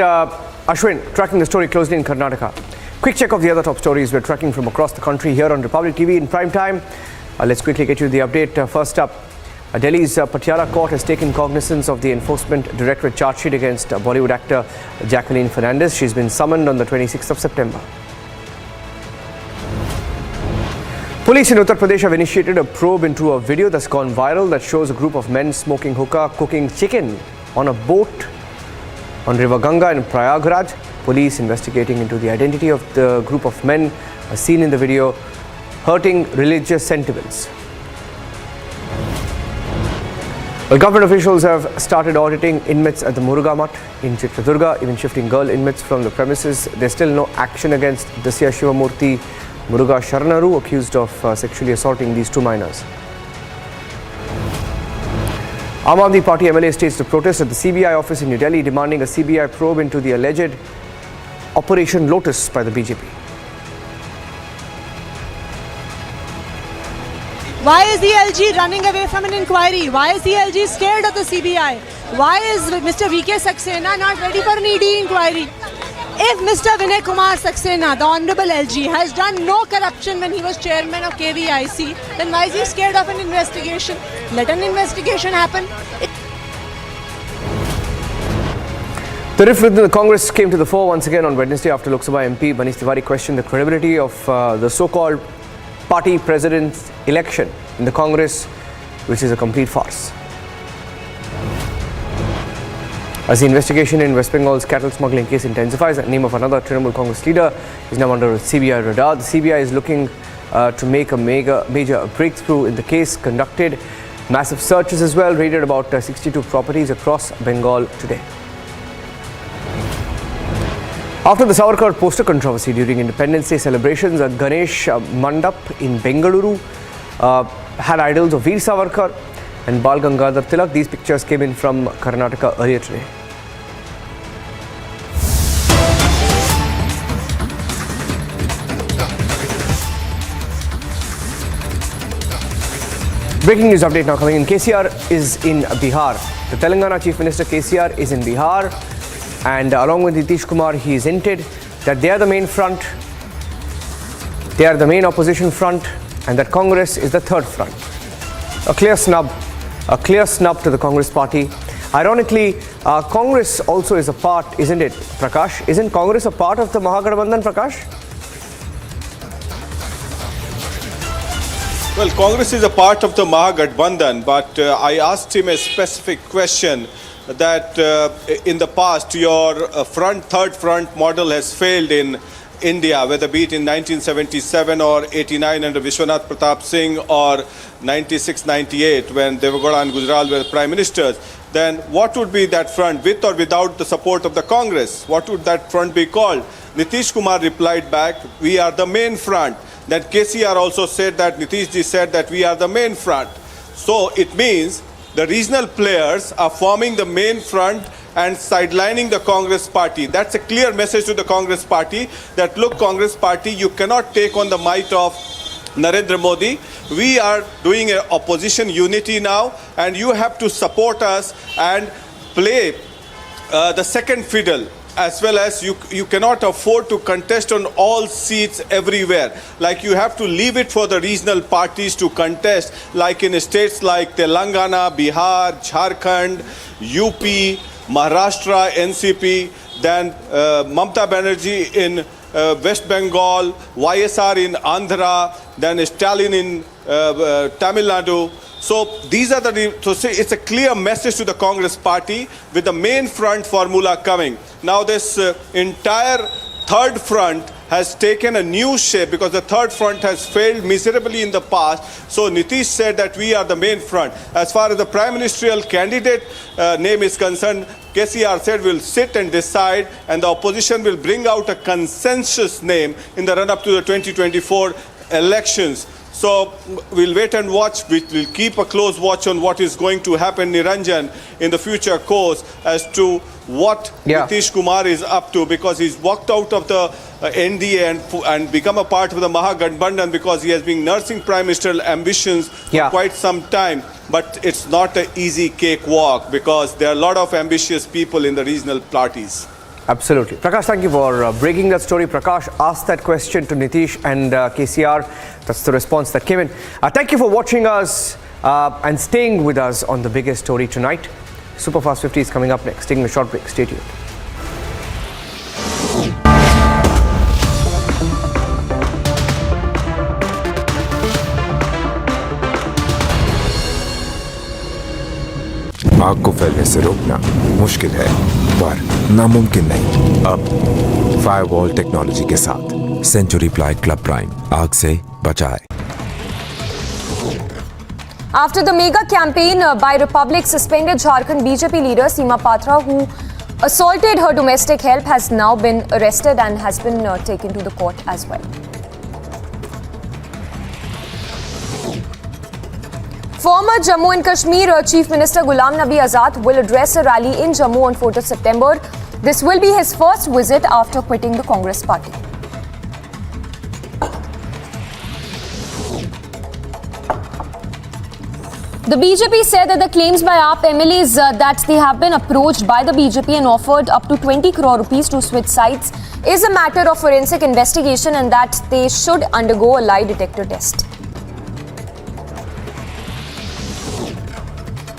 Ashwin, tracking the story closely in Karnataka. Quick check of the other top stories we're tracking from across the country here on Republic TV in prime time. Let's quickly get you the update. First up, Delhi's Patiala court has taken cognizance of the Enforcement Directorate charge sheet against Bollywood actor Jacqueline Fernandez. She's been summoned on the 26th of September. Police in Uttar Pradesh have initiated a probe into a video that's gone viral that shows a group of men smoking hookah, cooking chicken on a boat on River Ganga in Prayagraj. Police investigating into the identity of the group of men as seen in the video, hurting religious sentiments. Well, government officials have started auditing inmates at the Muruga Mutt in Chitradurga, even shifting girl inmates from the premises. There's still no action against Dasya Shivamurthy Muruga Sharanaru, accused of sexually assaulting these 2 minors. Aam Aadmi Party MLA staged a protest at the CBI office in New Delhi, demanding a CBI probe into the alleged Operation Lotus by the BJP. Why is the LG running away from an inquiry? Why is the LG scared of the CBI? Why is Mr. VK Saxena not ready for an ED inquiry? If Mr. Vinay Kumar Saxena, the Honorable LG, has done no corruption when he was chairman of KVIC, then why is he scared of an investigation? Let an investigation happen. The rift within the Congress came to the fore once again on Wednesday after Lok Sabha MP Manish Tiwari questioned the credibility of the so-called party president's election in the Congress, which is a complete farce. As the investigation in West Bengal's cattle smuggling case intensifies, the name of another Trinamool Congress leader is now under CBI radar. The CBI is looking to make a major breakthrough in the case conducted Massive searches as well, raided about 62 properties across Bengal today. After the Savarkar poster controversy during Independence Day celebrations, a Ganesh Mandap in Bengaluru had idols of Veer Savarkar and Bal Gangadhar Tilak. These pictures came in from Karnataka earlier today. Breaking news update now coming in. KCR is in Bihar. The Telangana Chief Minister KCR is in Bihar, and along with Nitish Kumar, he has hinted that they are the main front, they are the main opposition front, and that Congress is the third front. A clear snub to the Congress party. Ironically, Congress also is a part, isn't it, Prakash? Isn't Congress a part of the Mahagathbandhan, Prakash? Well, Congress is a part of the Mahagathbandhan, but I asked him a specific question that in the past your third front model has failed in India, whether be it in 1977 or 89 under Vishwanath Pratap Singh or 96-98 when Devagowda and Gujral were prime ministers. Then what would be that front, with or without the support of the Congress? What would that front be called? Nitish Kumar replied back, we are the main front. Then KCR also said that, Nitish ji said that we are the main front. So it means the regional players are forming the main front and sidelining the Congress party. That's a clear message to the Congress party that, look, Congress party, you cannot take on the might of Narendra Modi. We are doing an opposition unity now, and you have to support us and play the second fiddle. As well as you cannot afford to contest on all seats everywhere. Like, you have to leave it for the regional parties to contest, like in states like Telangana, Bihar, Jharkhand, UP, Maharashtra, NCP, then Mamata Banerjee in West Bengal, YSR in Andhra, then Stalin in Tamil Nadu. So these are it's a clear message to the Congress party with the main front formula coming. Now this entire third front has taken a new shape because the third front has failed miserably in the past. So Nitish said that we are the main front. As far as the prime ministerial candidate name is concerned, KCR said we'll sit and decide, and the opposition will bring out a consensus name in the run-up to the 2024 elections. So we'll wait and watch. We'll keep a close watch on what is going to happen, Niranjan, in the future course as to what Nitish Kumar is up to, because he's walked out of the NDA and become a part of the Mahagathbandhan because he has been nursing prime ministerial ambitions for quite some time. But it's not an easy cakewalk because there are a lot of ambitious people in the regional parties. Absolutely. Prakash, thank you for breaking that story. Prakash asked that question to Nitish and KCR. That's the response that came in. Thank you for watching us and staying with us on the biggest story tonight. Superfast 50 is coming up next. Taking a short break. Stay tuned. आग को फैलने से रोकना मुश्किल है, पर नामुमकिन नहीं। अब फायरवॉल टेक्नोलॉजी के साथ सेंचुरी प्लाई क्लब प्राइम आग से बचाए। After the mega campaign by Republic suspended Jharkhand BJP leader Sima Patra, who assaulted her domestic help, has now been arrested and has been taken to the court as well. Former Jammu and Kashmir Chief Minister Ghulam Nabi Azad will address a rally in Jammu on 4th of September. This will be his first visit after quitting the Congress party. The BJP said that the claims by AAP MLAs that they have been approached by the BJP and offered up to 20 crore rupees to switch sides is a matter of forensic investigation and that they should undergo a lie detector test.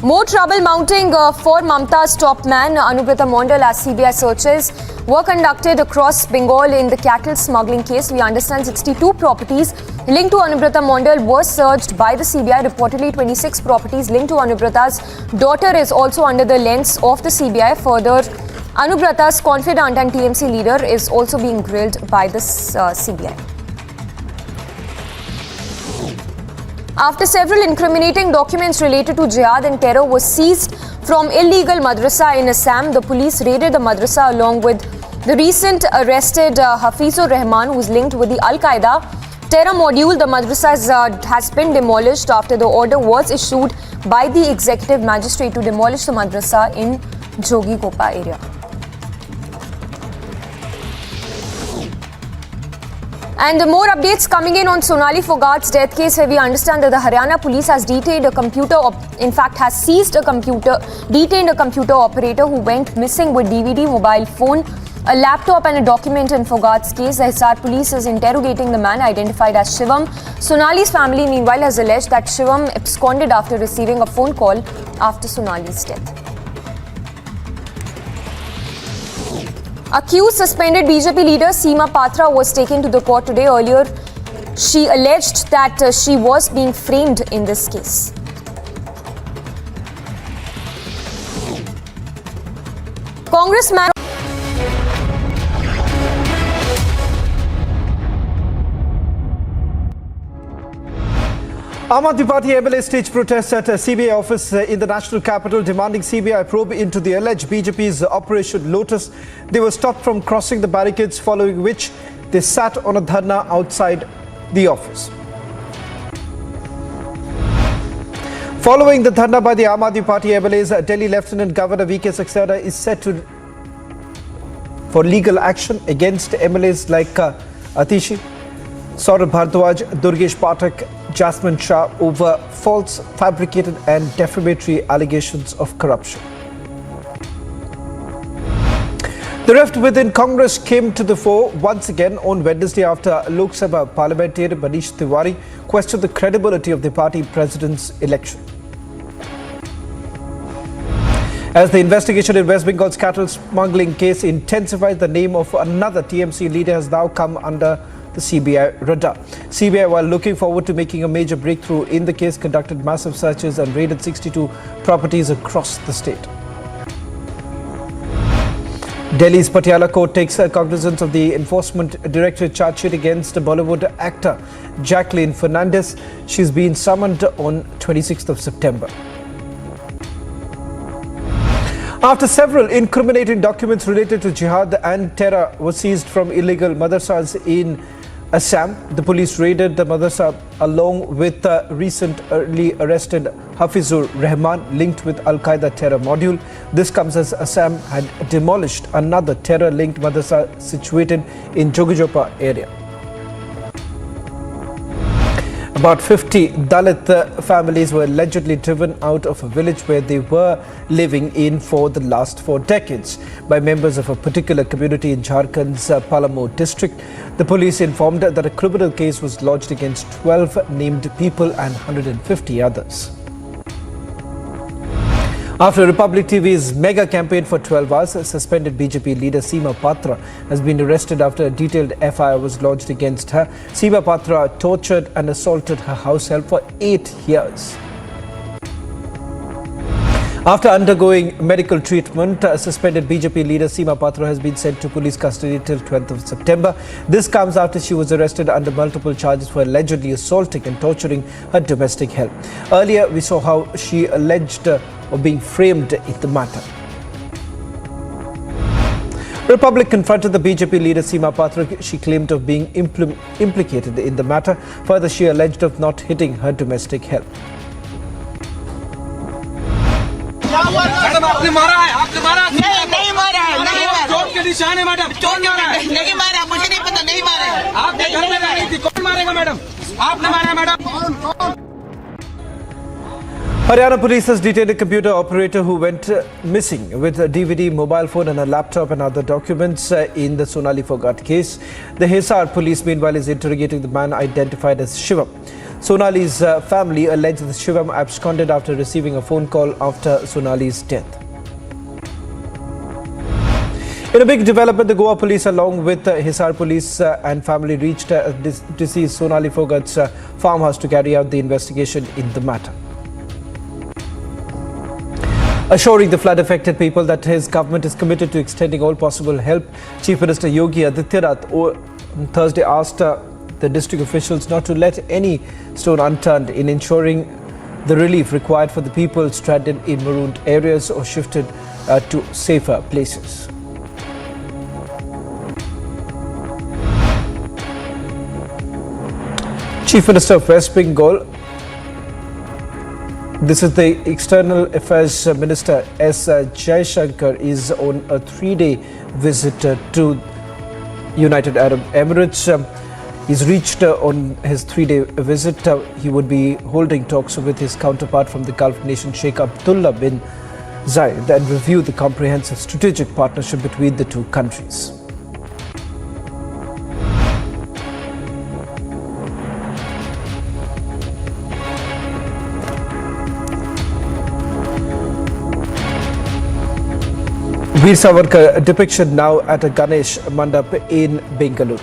More trouble mounting for Mamata's top man, Anubrata Mondal, as CBI searches were conducted across Bengal in the cattle smuggling case. We understand 62 properties linked to Anubrata Mondal were searched by the CBI. Reportedly, 26 properties linked to Anubrata's daughter is also under the lens of the CBI. Further, Anubrata's confidant and TMC leader is also being grilled by the CBI. After several incriminating documents related to jihad and terror were seized from illegal madrasa in Assam, the police raided the madrasa along with the recent arrested Hafizur Rahman, who is linked with the Al-Qaeda terror module. The madrasa has been demolished after the order was issued by the executive magistrate to demolish the madrasa in Jogikopa area. And more updates coming in on Sonali Phogat's death case, where we understand that the Haryana police has detained a computer, has seized a computer, detained a computer operator who went missing with DVD, mobile phone, a laptop and a document in Phogat's case. The Hisar police is interrogating the man identified as Shivam. Sonali's family, meanwhile, has alleged that Shivam absconded after receiving a phone call after Sonali's death. Accused suspended BJP leader Sima Patra was taken to the court today. Earlier, she alleged that she was being framed in this case. Congressman Aam Aadmi Party MLA staged protests at a CBI office in the national capital, demanding CBI probe into the alleged BJP's Operation Lotus. They were stopped from crossing the barricades, following which they sat on a dharna outside the office. Following the dharna by the Aam Aadmi Party MLAs, Delhi Lieutenant Governor V.K. Saxena is set for legal action against MLAs like Atishi, Saurabh Bhardwaj, Durgesh Pathak, Jasmine Shah over false, fabricated and defamatory allegations of corruption. The rift within Congress came to the fore once again on Wednesday after Lok Sabha parliamentarian Manish Tiwari questioned the credibility of the party president's election. As the investigation in West Bengal's cattle smuggling case intensifies, the name of another TMC leader has now come under the CBI radar. CBI, while looking forward to making a major breakthrough in the case, conducted massive searches and raided 62 properties across the state. Delhi's Patiala court takes cognizance of the Enforcement Directorate charge sheet against Bollywood actor Jacqueline Fernandez. She's been summoned on 26th of September. After several incriminating documents related to jihad and terror were seized from illegal madrasas in Assam, the police raided the madrasa along with the recently arrested Hafizur Rahman, linked with Al-Qaeda terror module. This comes as Assam had demolished another terror-linked madrasa situated in Jogikopa area. About 50 Dalit families were allegedly driven out of a village where they were living in for the last 4 decades by members of a particular community in Jharkhand's Palamu district. The police informed that a criminal case was lodged against 12 named people and 150 others. After Republic TV's mega campaign for 12 hours, suspended BJP leader Sima Patra has been arrested after a detailed FIR was lodged against her. Sima Patra tortured and assaulted her house help for 8 years. After undergoing medical treatment, suspended BJP leader Sima Patra has been sent to police custody till 12th of September. This comes after she was arrested under multiple charges for allegedly assaulting and torturing her domestic help. Earlier, we saw how she alleged of being framed in the matter. Republic confronted the BJP leader Sima Patra. She claimed of being implicated in the matter. Further, she alleged of not hitting her domestic help. Madam आपने मारा है, आपने मारा नहीं मारा है, नहीं मारा। चोट के निशान है मैडम, चोट मारा है। नहीं मारा, मुझे नहीं पता, नहीं मारा है। आपने घर में रही थी, कौन मारेगा मैडम? आपने मारा है madam. Haryana police has detained a computer operator who went missing with a DVD, mobile phone and a laptop and other documents in the Sonali Phogat case. The Hisar police meanwhile is interrogating the man identified as Shivam. Sonali's family alleged that Shivam absconded after receiving a phone call after Sonali's death. In a big development, the Goa police along with Hisar police and family reached deceased Sonali Phogat's farmhouse to carry out the investigation in the matter. Assuring the flood-affected people that his government is committed to extending all possible help, Chief Minister Yogi Adityanath on Thursday asked the the district officials not to let any stone unturned in ensuring the relief required for the people stranded in marooned areas or shifted to safer places. Chief Minister of West Bengal, this is the External Affairs Minister S. Jaishankar, is on a 3-day visit to United Arab Emirates. He's reached on his 3-day visit. He would be holding talks with his counterpart from the Gulf nation, Sheikh Abdullah bin Zayed, and review the comprehensive strategic partnership between the two countries. Veer Savarkar depiction now at a Ganesh Mandap in Bengaluru.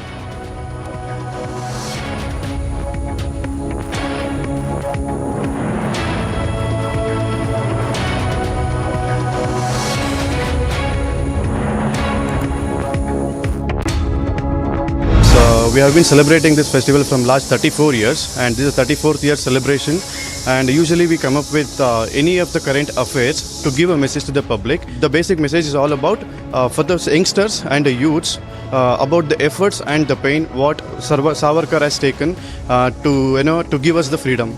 We have been celebrating this festival from last 34 years, and this is the 34th year celebration, and usually we come up with any of the current affairs to give a message to the public. The basic message is all about for the youngsters and the youths about the efforts and the pain what Savarkar has taken to give us the freedom.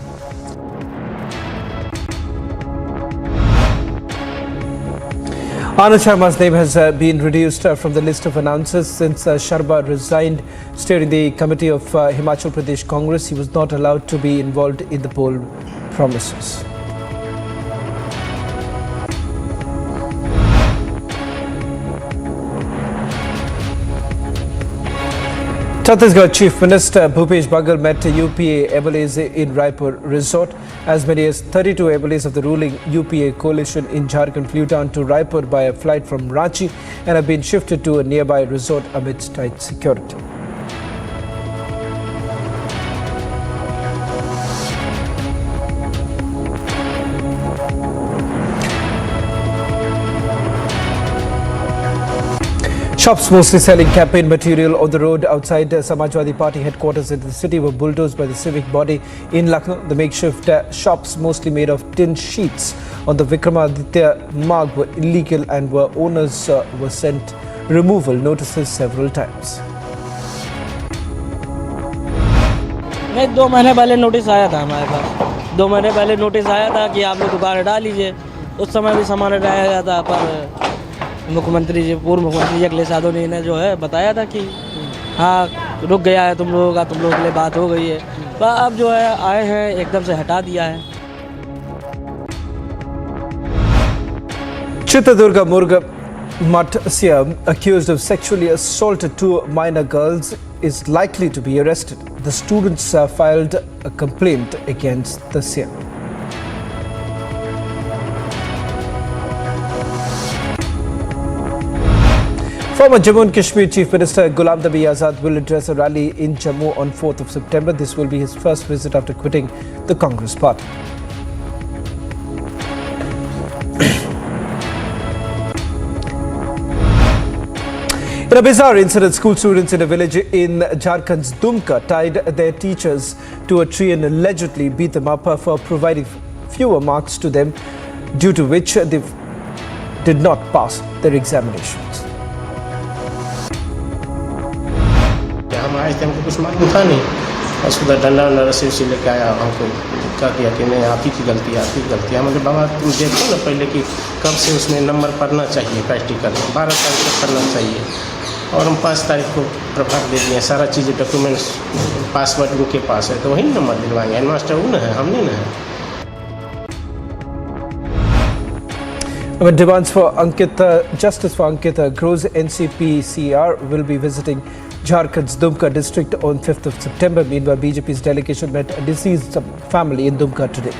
Anand Sharma's name has been reduced from the list of announcers since Sharma resigned steering the committee of Himachal Pradesh Congress. He was not allowed to be involved in the poll promises. Chhattisgarh Chief Minister Bhupesh Baghel met UPA MLAs in Raipur Resort. As many as 32 MLAs of the ruling UPA coalition in Jharkhand flew down to Raipur by a flight from Ranchi and have been shifted to a nearby resort amidst tight security. Shops mostly selling campaign material on the road outside Samajwadi Party headquarters in the city were bulldozed by the civic body in Lucknow. The makeshift shops, mostly made of tin sheets on the Vikramaditya Marg, were illegal and owners were sent removal notices several times. नहीं 2 महीने पहले notice आया था हमारे पास 2 महीने पहले notice आया था कि आप लोग दुकान हटा लीजिए उस समय भी सामान हटाया गया था पर मुख्यमंत्री जी पूर्व मुख्यमंत्री जी अखिलेश यादव ने जो है बताया था कि हाँ रुक गया है तुम लोगों के लिए बात हो गई है पर अब जो है आए हैं एकदम से हटा दिया है. Chitradurga Murga Mutt, accused of sexually assaulted 2 minor girls, is likely to be arrested. The students filed a complaint against the CM. Former Jammu and Kashmir Chief Minister Ghulam Nabi Azad will address a rally in Jammu on 4th of September. This will be his first visit after quitting the Congress party. In a bizarre incident, school students in a village in Jharkhand's Dumka tied their teachers to a tree and allegedly beat them up for providing fewer marks to them, due to which they did not pass their examinations. हम आए थे हमको कुछ मालूम था नहीं बस उधर डंडा वंडा रस्सी उसी लेके आया हमको क्या किया कि नहीं आप ही की गलती है मतलब बाबा तुम देखो ना पहले कि कब से उसमें नंबर पढ़ना चाहिए प्रैक्टिकल 12 तारीख को पढ़ना चाहिए और हम 5 तारीख को प्रभाग दे दिए सारा चीज़ डॉक्यूमेंट्स पासवर्ड उनके पास है तो वही नंबर दिलवाएंगे हेडमास्टर वो ना है हमने ना है. When demands for justice for Ankita grows, NCPCR will be visiting Jharkhand's Dumka district on 5th of September. Meanwhile, BJP's delegation met a deceased family in Dumka today.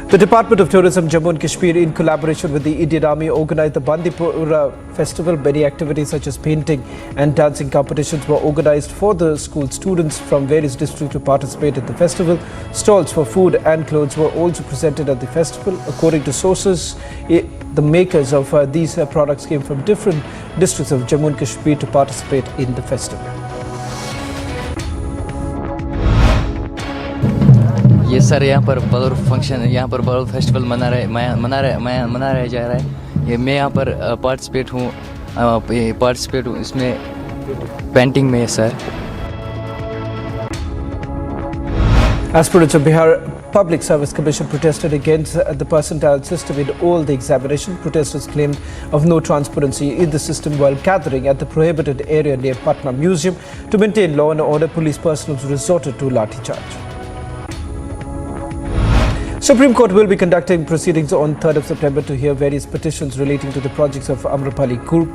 The Department of Tourism Jammu and Kashmir, in collaboration with the Indian Army, organized the Bandipur festival. Many activities such as painting and dancing competitions were organized for the school students from various districts to participate in the festival. Stalls for food and clothes were also presented at the festival. According to sources, The makers of these products came from different districts of Jammu and Kashmir to participate in the festival. ये sir यहाँ पर बड़ा function यहाँ पर बड़ा festival मना रहा जा रहा है। ये मैं यहाँ पर पार्टिसिपेट हूँ इसमें पेंटिंग में sir. Aspirants of Bihar Public Service Commission protested against the percentile system in all the examination. Protesters claimed of no transparency in the system while gathering at the prohibited area near Patna Museum. To maintain law and order, police personnel resorted to lathi charge. Supreme Court will be conducting proceedings on 3rd of September to hear various petitions relating to the projects of Amrapali Group.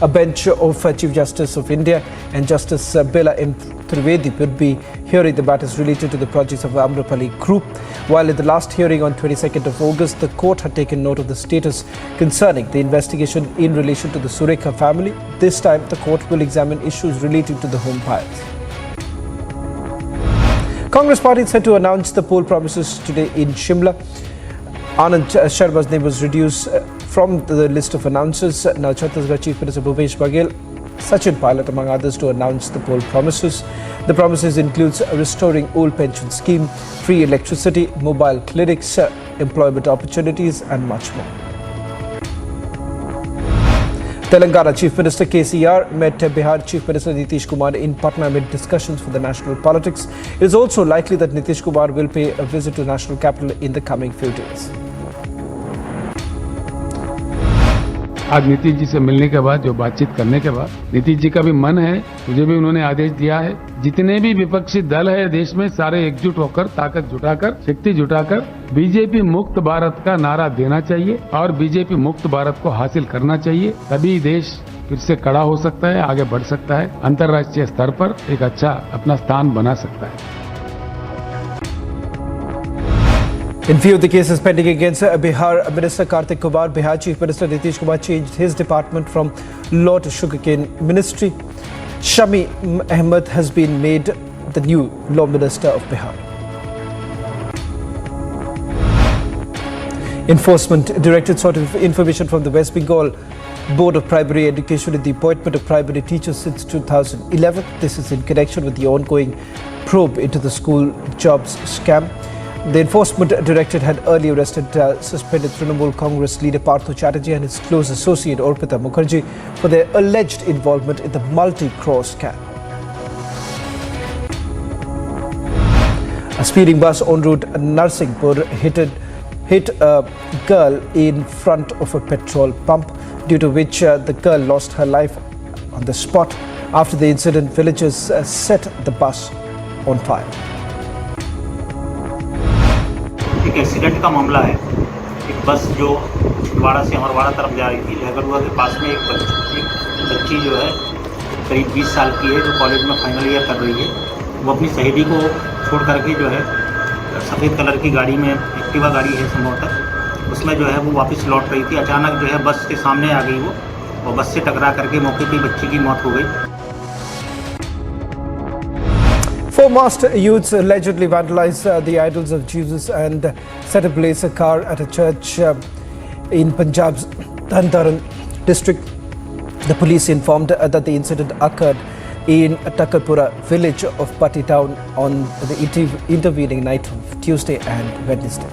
A bench of Chief Justice of India and Justice Bela M. Trivedi would be hearing the matters related to the projects of Amrapali Group. While in the last hearing on 22nd of August, the court had taken note of the status concerning the investigation in relation to the Surekha family. This time, the court will examine issues relating to the home files. Congress party is set to announce the poll promises today in Shimla. Anand Sharma's name was reduced from the list of announcers. Now Chhattisgarh Chief Minister Bhupesh Baghel, Sachin Pilot among others to announce the poll promises. The promises includes restoring old pension scheme, free electricity, mobile clinics, employment opportunities and much more. Telangana Chief Minister KCR met Bihar Chief Minister Nitish Kumar in Patna amid discussions for the national politics. It is also likely that Nitish Kumar will pay a visit to national capital in the coming few days. आज नीतीश जी से मिलने के बाद जो बातचीत करने के बाद नीतीश जी का भी मन है, मुझे भी उन्होंने आदेश दिया है, जितने भी विपक्षी दल है देश में सारे एकजुट होकर ताकत जुटाकर शक्ति जुटाकर बीजेपी मुक्त भारत का नारा देना चाहिए और बीजेपी मुक्त भारत को हासिल करना चाहिए। तभी देश फिर से खड़ा हो सकता है, आगे बढ़ सकता है, अंतर्राष्ट्रीय स्तर पर एक अच्छा अपना स्थान बना सकता है। In view of the cases pending against Bihar Minister Kartik Kumar, Bihar Chief Minister Nitish Kumar changed his department from Law to Sugarcane Ministry. Shami Ahmed has been made the new Law Minister of Bihar. Enforcement Directorate sought information from the West Bengal Board of Primary Education in the appointment of primary teachers since 2011. This is in connection with the ongoing probe into the school jobs scam. The Enforcement Directorate had earlier arrested suspended Trinamool Congress leader Partho Chatterjee and his close associate Orpita Mukherjee for their alleged involvement in the multi-crore scam. A speeding bus en route Narsinghpur hit a girl in front of a petrol pump, due to which the girl lost her life on the spot. After the incident, villagers set the bus on fire. एक accident का मामला है। एक बस जो छिंदवाड़ा से अमरवाड़ा तरफ जा रही थी, लहगरुआ के पास में एक बच्ची जो है करीब 20 साल की है, जो कॉलेज में फाइनल ईयर कर रही है। वो अपनी सहेली को छोड़ करके जो है सफ़ेद कलर की गाड़ी में, एक्टिवा गाड़ी है संभवतः, उसमें जो है वो वापस लौट रही थी। अचानक जो है बस के सामने आ गई वो, और बस से टकरा करके मौके पर बच्ची की मौत हो गई। Four masked youths allegedly vandalized the idols of Jesus and set ablaze a car at a church in Punjab's Tarn district. The police informed that the incident occurred in Takarpura village of Patti town on the intervening night of Tuesday and Wednesday.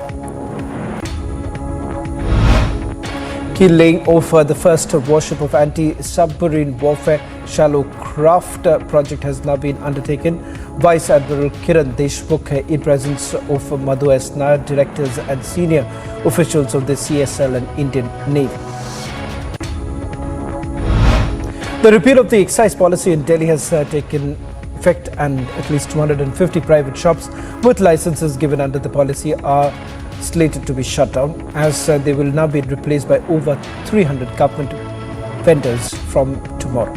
Key laying of the first warship of anti-submarine warfare shallow craft project has now been undertaken. Vice Admiral Kiran Deshmukh in presence of Madhu S. Nair, directors and senior officials of the CSL and Indian Navy. The repeal of the excise policy in Delhi has taken effect, and at least 250 private shops with licenses given under the policy are slated to be shut down, as they will now be replaced by over 300 government vendors from tomorrow.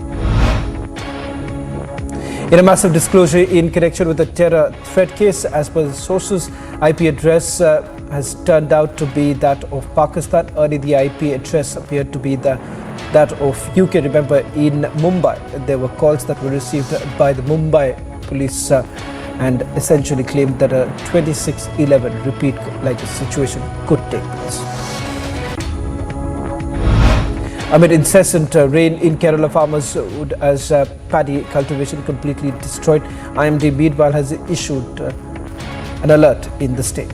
In a massive disclosure in connection with the terror threat case, as per the sources, IP address has turned out to be that of Pakistan. Earlier, the IP address appeared to be that of UK. Remember, in Mumbai, there were calls that were received by the Mumbai police and essentially claimed that a 2611 repeat like a situation could take place. Amid incessant rain in Kerala, farmers would as paddy cultivation completely destroyed. IMD meanwhile has issued an alert in the state.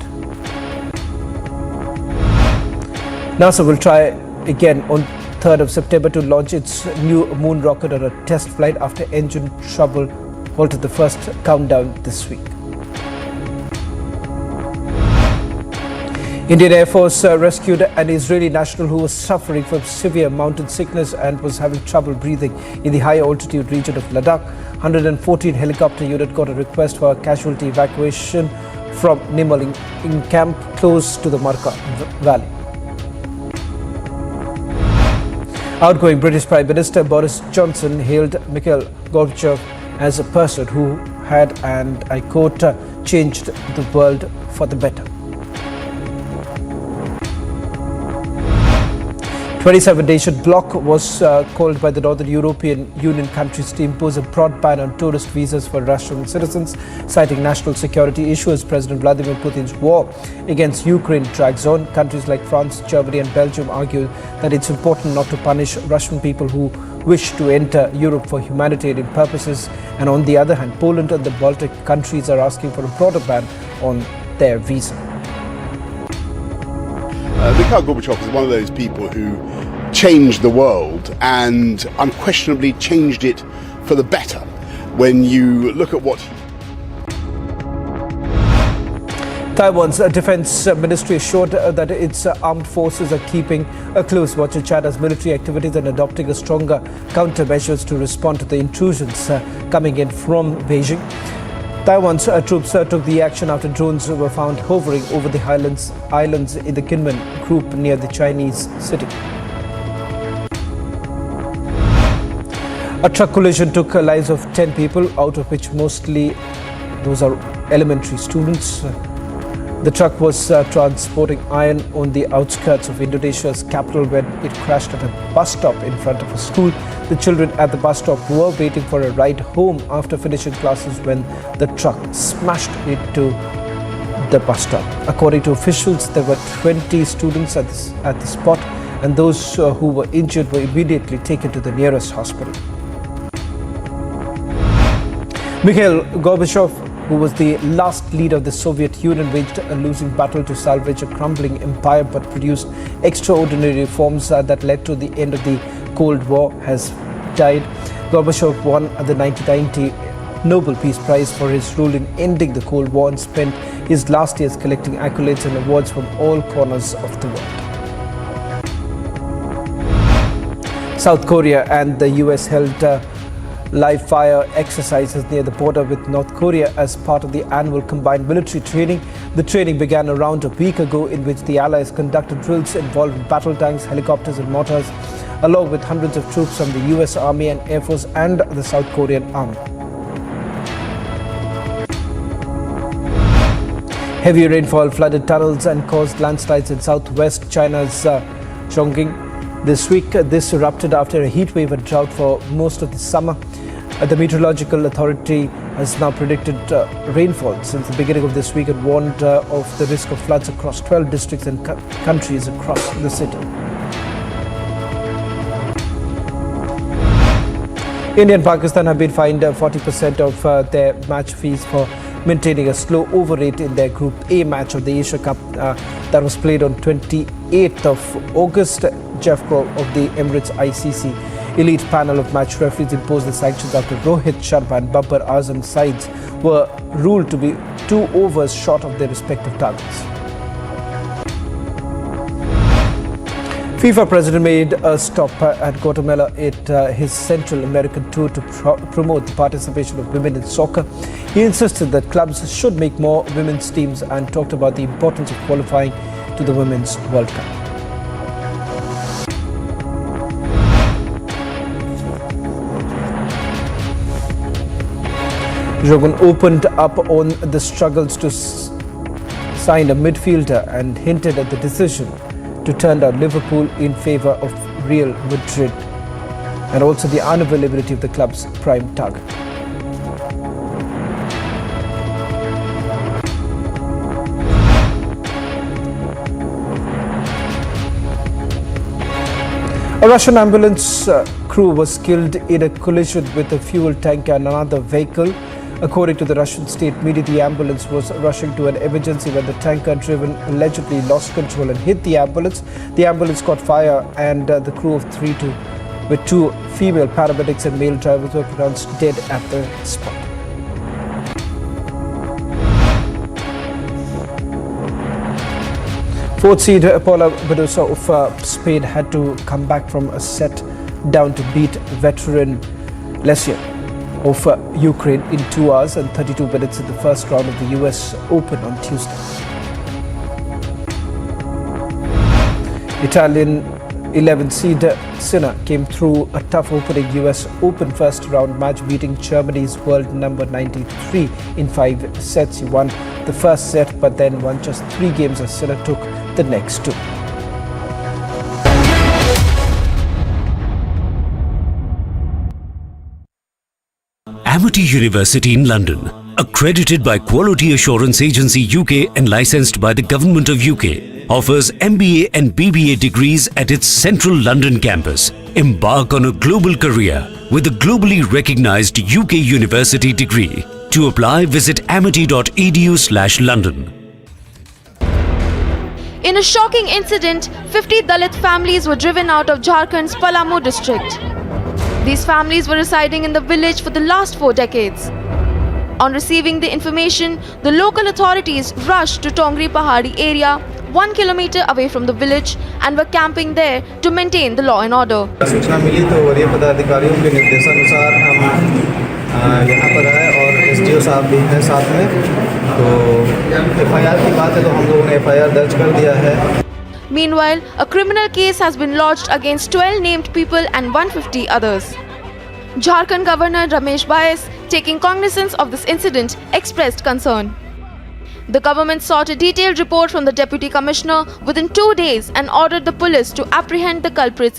NASA will try again on 3rd of September to launch its new moon rocket on a test flight after engine trouble halted the first countdown this week. Indian Air Force rescued an Israeli national who was suffering from severe mountain sickness and was having trouble breathing in the high altitude region of Ladakh. 114 helicopter unit got a request for casualty evacuation from Nimaling in camp close to the Marka Valley. Outgoing British Prime Minister Boris Johnson hailed Mikhail Gorbachev as a person who had, and I quote, changed the world for the better. 27-nation bloc was called by the Northern European Union countries to impose a broad ban on tourist visas for Russian citizens, citing national security issues. President Vladimir Putin's war against Ukraine drags on. Countries like France, Germany and Belgium argue that it's important not to punish Russian people who wish to enter Europe for humanitarian purposes. And on the other hand, Poland and the Baltic countries are asking for a broader ban on their visa. Mikhail Gorbachev is one of those people who changed the world and unquestionably changed it for the better. When you look at what Taiwan's defense ministry assured that its armed forces are keeping a close watch on China's military activities and adopting a stronger countermeasures to respond to the intrusions coming in from Beijing. Taiwan's troops took the action after drones were found hovering over the islands in the Kinmen group near the Chinese city. A truck collision took the lives of 10 people, out of which mostly those are elementary students. The truck was transporting iron on the outskirts of Indonesia's capital when it crashed at a bus stop in front of a school. The children at the bus stop were waiting for a ride home after finishing classes when the truck smashed into the bus stop. According to officials, there were 20 students at the spot, and those who were injured were immediately taken to the nearest hospital. Mikhail Gorbachev, who was the last leader of the Soviet Union, waged a losing battle to salvage a crumbling empire but produced extraordinary reforms that led to the end of the Cold War, has died. Gorbachev won the 1990 Nobel Peace Prize for his role in ending the Cold War and spent his last years collecting accolades and awards from all corners of the world. South Korea and the US held live fire exercises near the border with North Korea as part of the annual combined military training. The training began around a week ago, in which the allies conducted drills involving battle tanks, helicopters and mortars, along with hundreds of troops from the US Army and Air Force and the South Korean Army. Heavy rainfall flooded tunnels and caused landslides in southwest China's Chongqing. This week, this erupted after a heat wave and drought for most of the summer. The Meteorological Authority has now predicted rainfall since the beginning of this week and warned of the risk of floods across 12 districts and countries across the city. India and Pakistan have been fined 40% of their match fees for maintaining a slow over rate in their Group A match of the Asia Cup that was played on 28th of August. Jeff Cole of the Emirates ICC elite panel of match referees imposed the sanctions after Rohit Sharma and Babbar Azam's sides were ruled to be 2 overs short of their respective targets. FIFA president made a stop at Guatemala at his Central American tour to promote the participation of women in soccer. He insisted that clubs should make more women's teams and talked about the importance of qualifying to the Women's World Cup. Jogan opened up on the struggles to sign a midfielder and hinted at the decision to turn down Liverpool in favour of Real Madrid and also the unavailability of the club's prime target. A Russian ambulance crew was killed in a collision with a fuel tanker and another vehicle. According to the Russian state media, the ambulance was rushing to an emergency when the tanker driven allegedly lost control and hit the ambulance. The ambulance caught fire and the crew of with two female paramedics and male drivers were pronounced dead at the spot. Fourth seed Paula Badosa of Spain had to come back from a set down to beat veteran Lesia of Ukraine in 2 hours and 32 minutes in the first round of the US Open on Tuesday. Italian 11 seed Sinner came through a tough opening US Open first round match, beating Germany's world number 93 in 5 sets. He won the first set but then won just 3 games as Sinner took the next 2. Amity University in London, accredited by Quality Assurance Agency UK and licensed by the Government of UK, offers MBA and BBA degrees at its central London campus. Embark on a global career with a globally recognized UK university degree. To apply, visit amity.edu/London. In a shocking incident, 50 Dalit families were driven out of Jharkhand's Palamu district. These families were residing in the village for the last 4 decades. On receiving the information, the local authorities rushed to Tongri Pahadi area, 1 kilometer away from the village, and were camping there to maintain the law and order. सूचना मिली तो वरीय पदाधिकारियों के निर्देशानुसार हम यहाँ पर आए और एसडीओ साहब भी हैं साथ में। तो एफआईआर की बात है तो हम लोगों ने एफआईआर दर्ज कर दिया है। Meanwhile, a criminal case has been lodged against 12 named people and 150 others. Jharkhand Governor Ramesh Bais, taking cognizance of this incident, expressed concern. The government sought a detailed report from the Deputy Commissioner within 2 days and ordered the police to apprehend the culprits